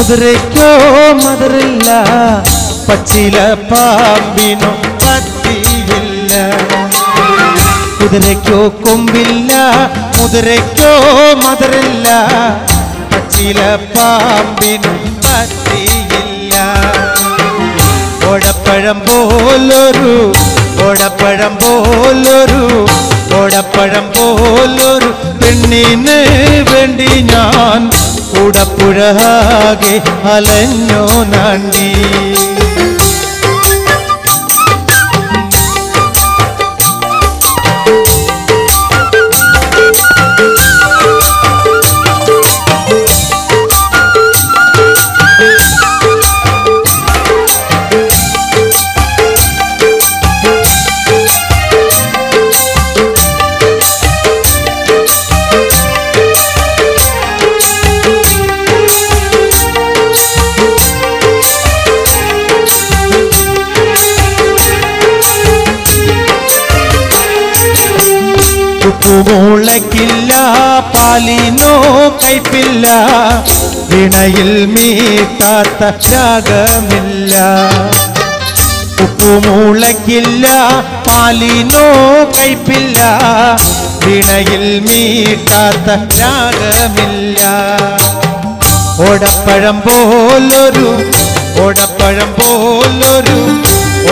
കുതിരയ്ക്കോ മധുരില്ല, പച്ചില പാമ്പിനോ പത്തിയില്ല. കുതിരയ്ക്കോ കൊമ്പില്ല, കുതിരയ്ക്കോ മധുരില്ല, പച്ചില പാമ്പിനോ പത്തിയില്ല. ഓടപ്പഴം പോലൊരു ഓടപ്പഴം പോലൊരു ഓടപ്പഴം പോലൊരു പെണ്ണിന് വേണ്ടി ഞാൻ കൂടപ്പുഴാകെ അലഞ്ഞോ നാണ്ടി. ഉപ്പുമുളക്കില്ല, പാലിനോ കയ്പില്ല, വിണയിൽ മീട്ടാത്ത രാഗമില്ല. ഉപ്പുമുളക്കില്ല, പാലിനോ കയ്പില്ല, വിണയിൽ മീട്ടാത്ത രാഗമില്ല. ഓടപ്പഴം പോലൊരു ഓടപ്പഴം പോലൊരു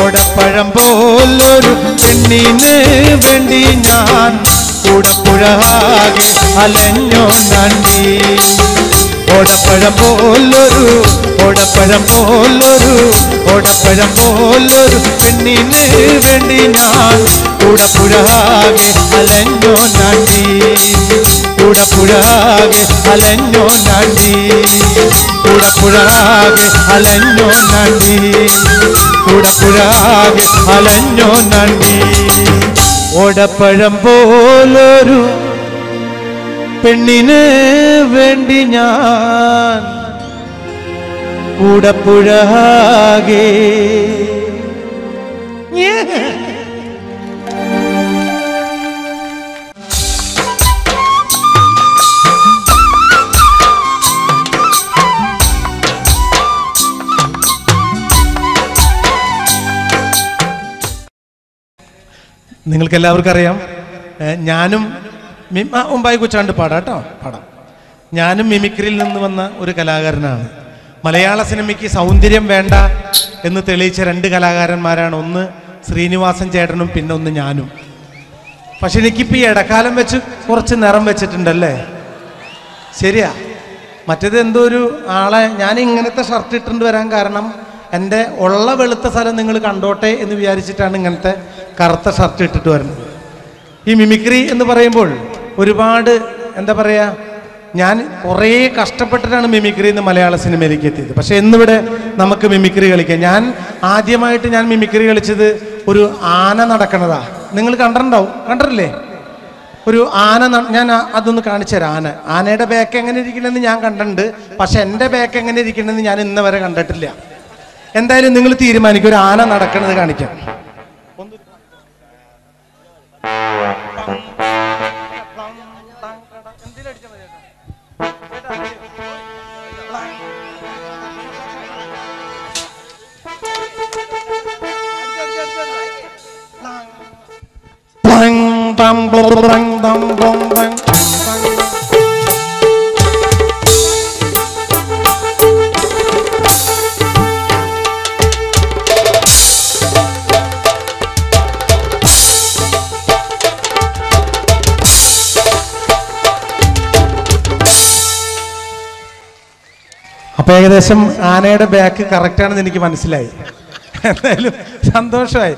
ഓടപ്പഴം പോലൊരു പെണ്ണിന് വേണ്ടി ഞാൻ കൂടപ്പുഴാകെ അലഞ്ഞോ നാണ്ടി. ഓടപ്പഴം പോലൊരു ഓടപ്പഴം പോലൊരു ഓടപ്പഴം പോലൊരു പെണ്ണിന് വേണ്ടി ഞാൻ കൂടപ്പുഴാകെ അലഞ്ഞോ നാണ്ടി. കൂടപ്പുഴാകെ അലഞ്ഞോ നാണ്ടി. കൂടപ്പുഴാകെ അലഞ്ഞോ നാണ്ടി. കൂടപ്പുഴാകെ അലഞ്ഞോ നാണ്ടി. ഓടപ്പഴം പോലൊരു പെണ്ണിന് വേണ്ടി ഞാൻ കൂടപ്പുഴാകെ. നിങ്ങൾക്ക് എല്ലാവർക്കും അറിയാം, ഞാനും മുമ്പായി കുച്ചാണ്ട് പാടാം കേട്ടോ, പാടാം. ഞാനും മിമിക്രിയിൽ നിന്ന് വന്ന ഒരു കലാകാരനാണ്. മലയാള സിനിമയ്ക്ക് സൗന്ദര്യം വേണ്ട എന്ന് തെളിയിച്ച രണ്ട് കലാകാരന്മാരാണ്. ഒന്ന് ശ്രീനിവാസൻ ചേട്ടനും, പിന്നെ ഒന്ന് ഞാനും. പക്ഷെ എനിക്കിപ്പോൾ ഈ ഇടക്കാലം വെച്ച് കുറച്ച് നിറം വെച്ചിട്ടുണ്ടല്ലേ? ശരിയാ. മറ്റേത് എന്തോ ഒരു ആളെ ഞാൻ ഇങ്ങനത്തെ ഷർട്ട് ഇട്ടുകൊണ്ട് വരാൻ കാരണം എൻ്റെ ഉള്ള വെളുത്ത സ്ഥലം നിങ്ങൾ കണ്ടോട്ടെ എന്ന് വിചാരിച്ചിട്ടാണ് ഇങ്ങനത്തെ കറുത്ത ഷർട്ട് ഇട്ടിട്ട് വരുന്നത്. ഈ മിമിക്രി എന്ന് പറയുമ്പോൾ ഒരുപാട് എന്താ പറയുക, ഞാൻ കുറേ കഷ്ടപ്പെട്ടിട്ടാണ് മിമിക്രി എന്ന് മലയാള സിനിമയിലേക്ക് എത്തിയത്. പക്ഷെ ഇന്നിവിടെ നമുക്ക് മിമിക്രി കളിക്കാം. ഞാൻ ആദ്യമായിട്ട് മിമിക്രി കളിച്ചത് ഒരു ആന നടക്കണതാ. നിങ്ങൾ കണ്ടിട്ടില്ലേ? ഒരു ആന, ഞാൻ അതൊന്ന് കാണിച്ചു തരാം. ആനയുടെ ബാക്ക് എങ്ങനെ ഇരിക്കണമെന്ന് ഞാൻ കണ്ടിട്ടുണ്ട്, പക്ഷെ എൻ്റെ ബാക്ക് എങ്ങനെ ഇരിക്കണമെന്ന് ഞാൻ ഇന്ന് വരെ കണ്ടിട്ടില്ല. എന്തായാലും നിങ്ങൾ തീരുമാനിക്കും, ഒരു ആന നടക്കണത് കാണിക്കാം. അപ്പൊ ഏകദേശം ആനയുടെ ബാക്ക് കറക്റ്റാണെന്ന് എനിക്ക് മനസ്സിലായി. എന്തായാലും സന്തോഷമായി.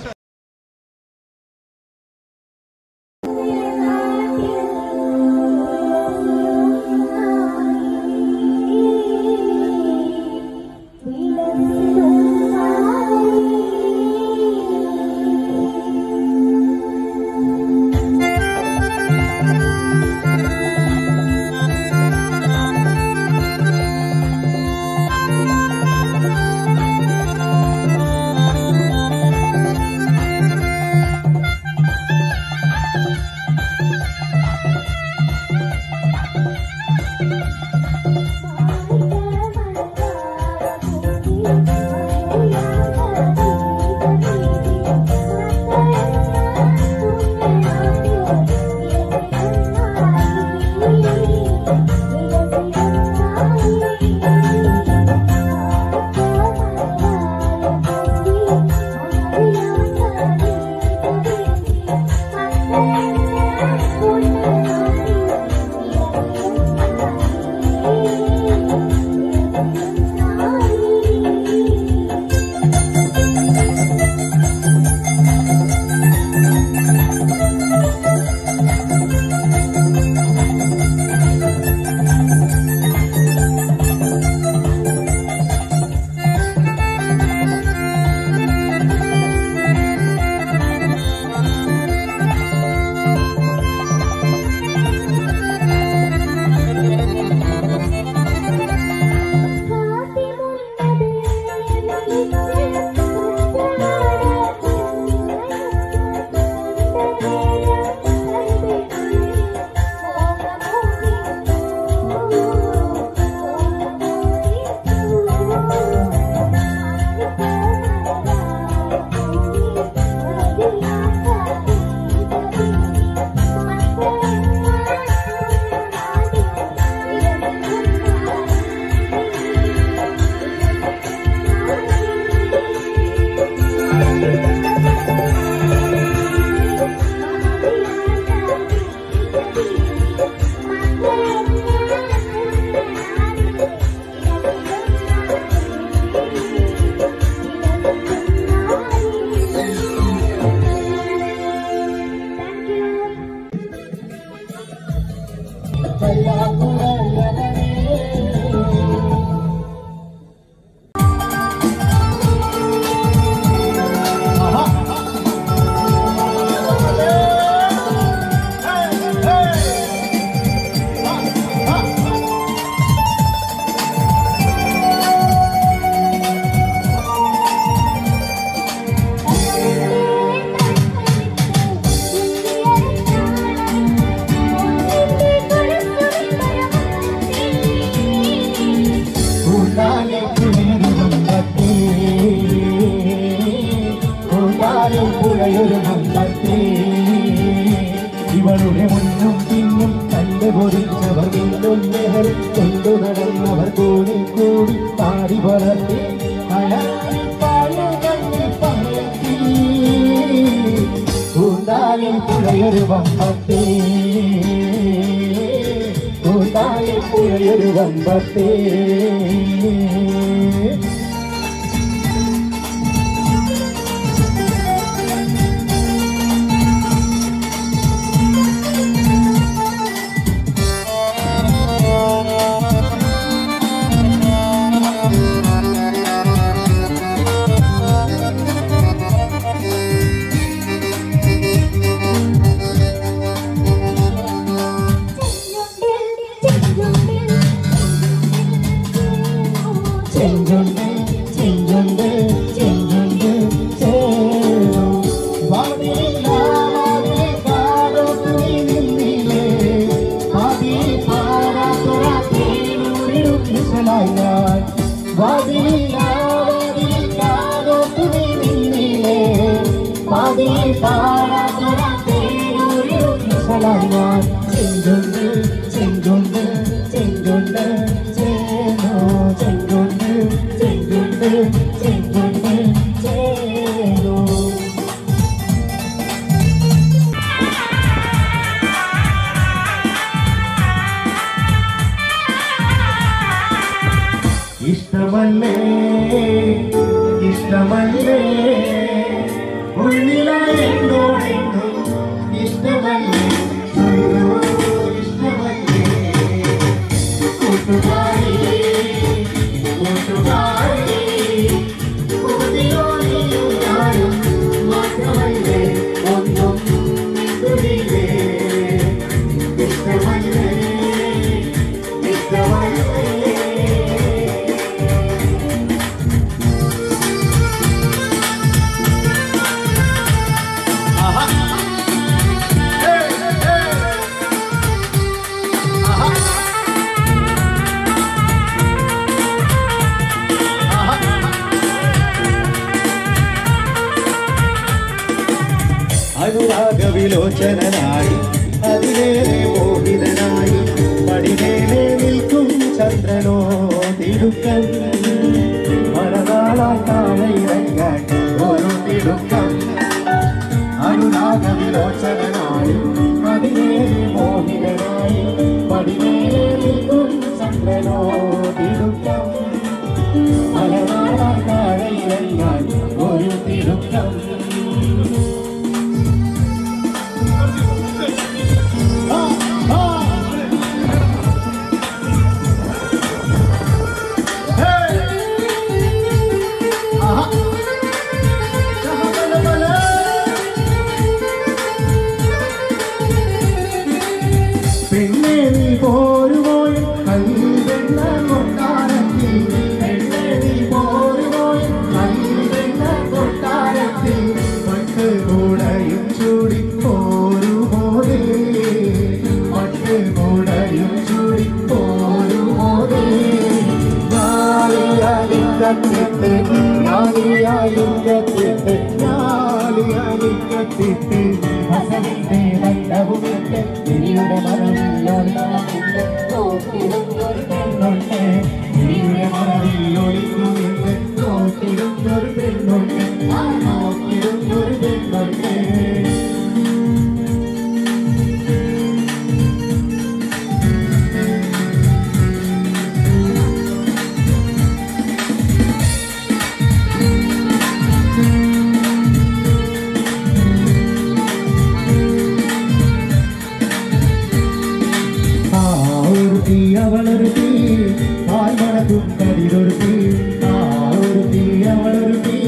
ഇവളുടെ മുന്നും പിന്നും കണ്ടുപൊരിച്ചവർ വീണ്ടും നെഹർ കൊണ്ടു നടന്നവർ കൂടി കൂടി പാടി വളർത്തി കൂട്ടാലിൽ പുഴയൊരു വമ്പത്തേ കൂട്ടാലിൽ പുഴയൊരു വമ്പത്തേ ഇഷ്ടമല്ലേ ഇഷ്ടമല്ലേ ഉള്ളിലായെന്തോ ഇഷ്ടമല്ലേ ഇഷ്ടമല്ലേ കൂട്ടുകാരി കൂട്ടുകാരി കൂട്ടിയോടിയും മാത്രമല്ലേ ഒന്നും തുടിയിലേ ഇഷ്ടമല്ലേ ഇഷ്ടമല്ലേ അനുരാഗവിലോചനായി അതിലേറെ മോഹിതനായി പടിമേലെ നിൽക്കും ചന്ദ്രനോ തിടുക്കം മണനാളായി താഴെ ഇറങ്ങാൻ ഒരു തിടുക്കം അനുരാഗവിലോചനായി അതിലേറെ മോഹിതനായി പടിമേലെ നിൽക്കും ചന്ദ്രനോ തിടുക്കം മണനാളായി താഴെ ഇറങ്ങാൻ ഒരു തിടുക്കം പെണ്ണേ നീ പോരുപോയി കൈവെണ്ണ കൊട്ടാരത്തിൽ പെണ്ണേ നീ പോരുപോയി ലിംഗത്തിട്ട് ലിംഗത്തിട്ട് ഹസനിന്റെ ബന്ധവുമിട്ട് ഇനിയുടെ മറവിലൊളിക്കുന്നുണ്ട് നോക്കിടുന്നൊരു പെണ്ണുണ്ട് ഇനിയുടെ മറവിലൊളിക്കുന്നുണ്ട് നോക്കിടുന്നൊരു പെണ്ണുണ്ട് നോക്കിടുന്നൊരു പെണ്ണുണ്ട് അവളൊരുത്തി പാൽമണക്കും കതിരൊരുത്തി ഒരുത്തി അവളൊരുത്തി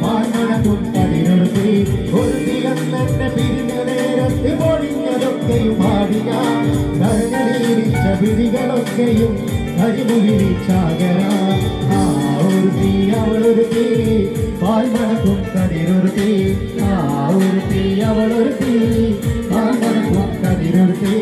പാൽമണക്കും കതിരൊരുത്തി ഒരുത്തി എന്നെ പിരിഞ്ഞ നേരത്ത് പൊടിഞ്ഞതൊക്കെയും ആടിയ നരകരീരിച്ച പിടികളൊക്കെയും കരിമുകിരിച്ചാകര ഒരുത്തി അവളൊരുത്തി പാൽമണക്കും കതിരൊരുത്തി ഒരുത്തി അവളൊരുത്തി പാൽമണക്കും കതിരൊരുത്തി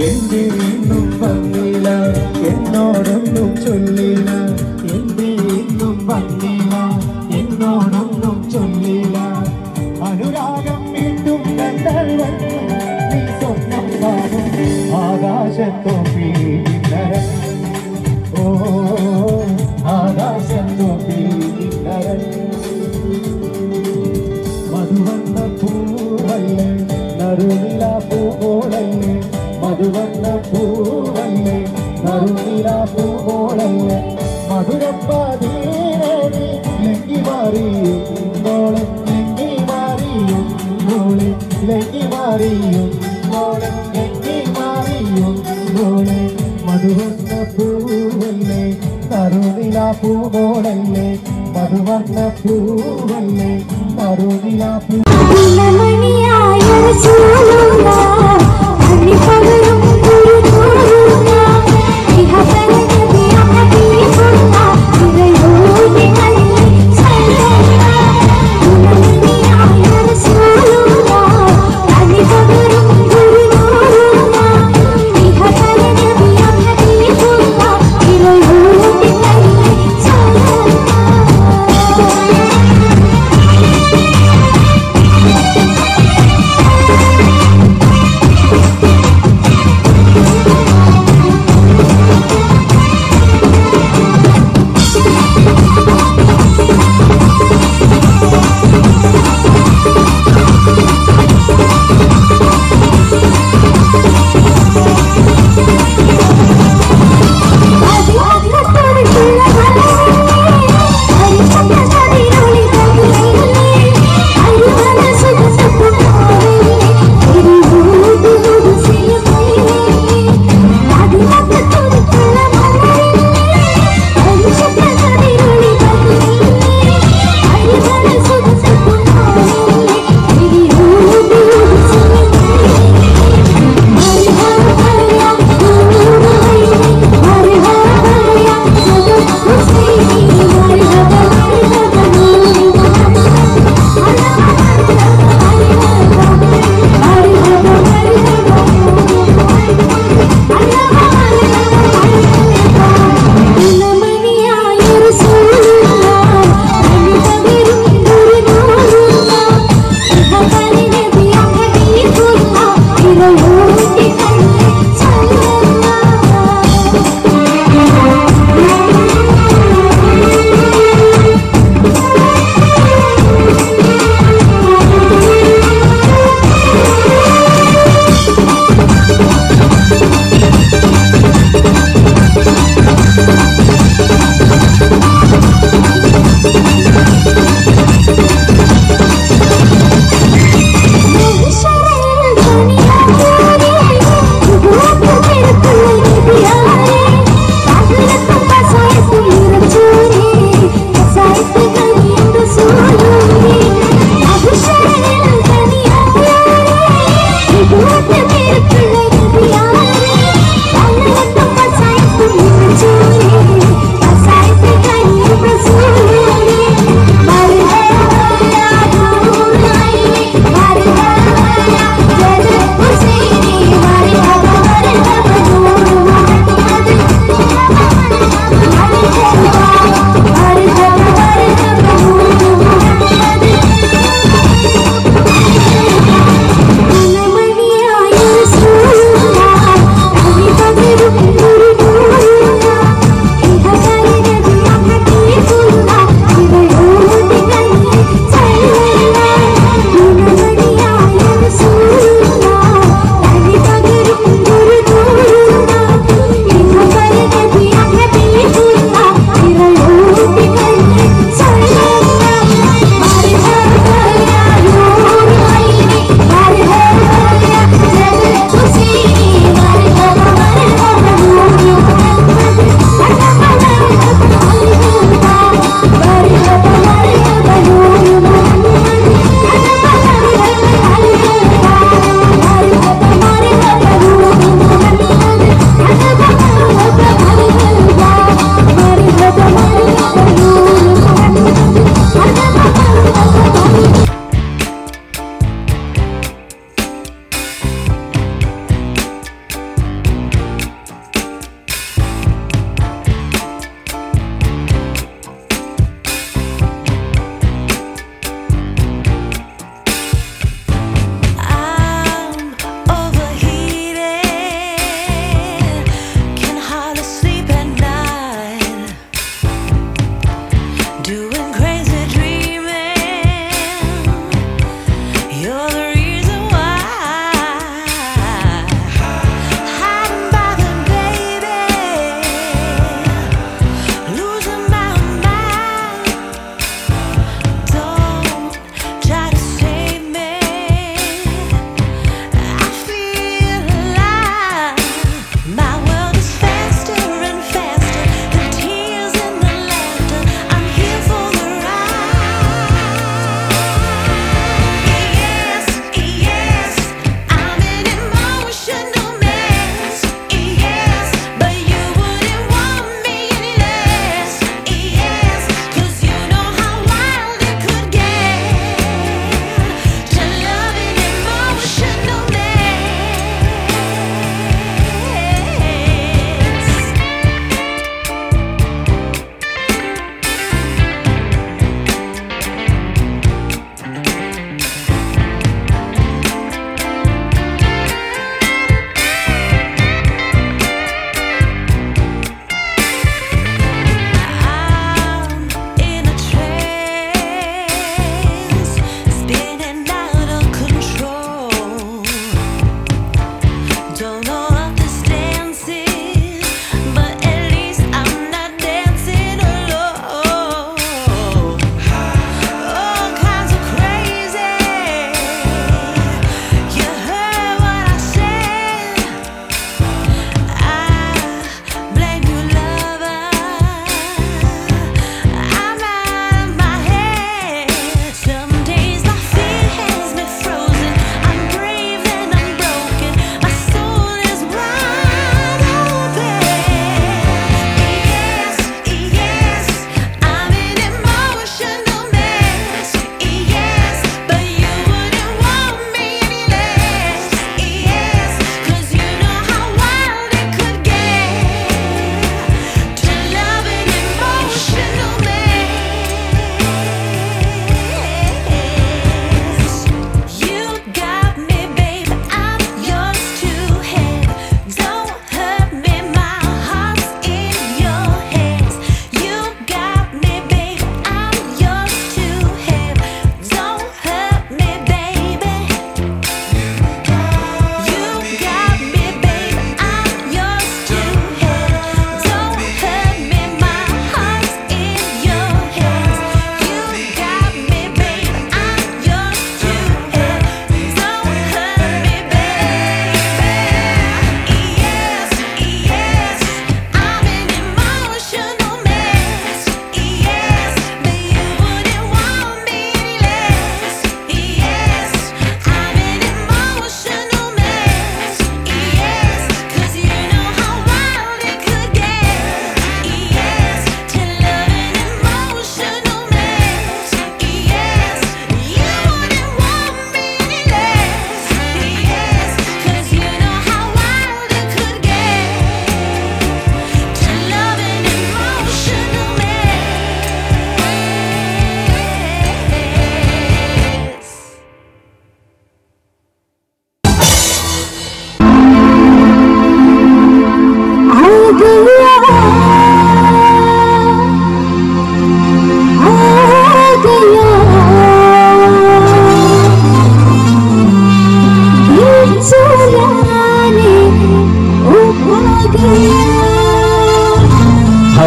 എന്റെ ഇന്നും വന്നില്ല എന്നോടൊന്നും ചൊല്ലില്ല എന്റെ ഇന്നും വന്നില്ല എന്നോടൊന്നും ചൊല്ലില്ല അനുരാഗം വീണ്ടും കണ്ടാൽ നീ സ്വപ്നം കാണും ആകാശത്തോപ്പി ഓ ആകാശത്തോപ്പി മധുവന്ന പൂവല്ലേ നറുനില പൂവോളല്ലേ മധുവന്ന പൂവല്ലേ നറുനില പൂവോളല്ലേ മധുരപ്പാതീരേ ലങ്കി മാറിയും മോളെ ലങ്കി മാറിയും മോളെ ലങ്കി മാറിയും മോളെ ലങ്കി മാറിയും മോളെ മധുവന്ന പൂവല്ലേ നറുനില പൂവോളല്ലേ മധുവന്ന പൂവല്ലേ നറുനില പൂ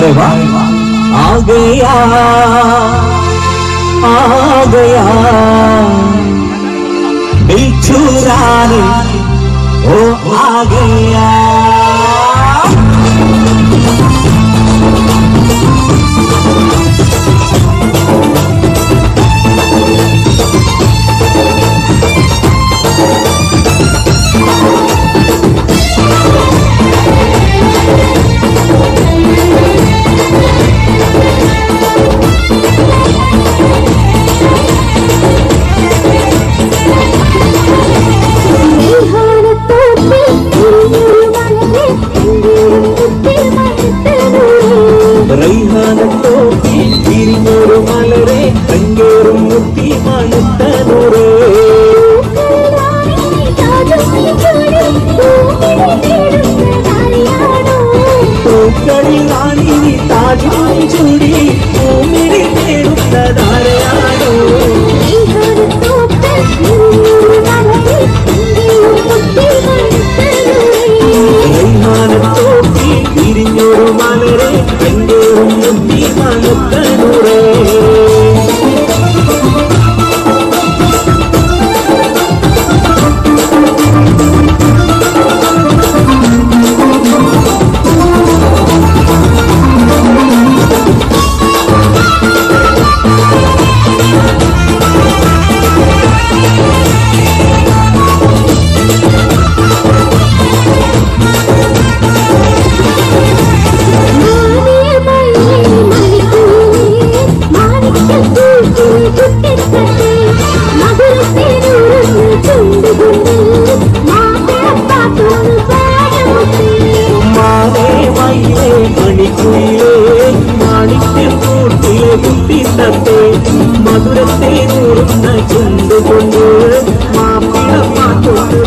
अरे वाह आ गया दिल चुराने वो आ गया। മധുരത്തെ നൂറുന്ന ചുണ്ടുകൊണ്ട് മാപ്പിള പാട്ടോട്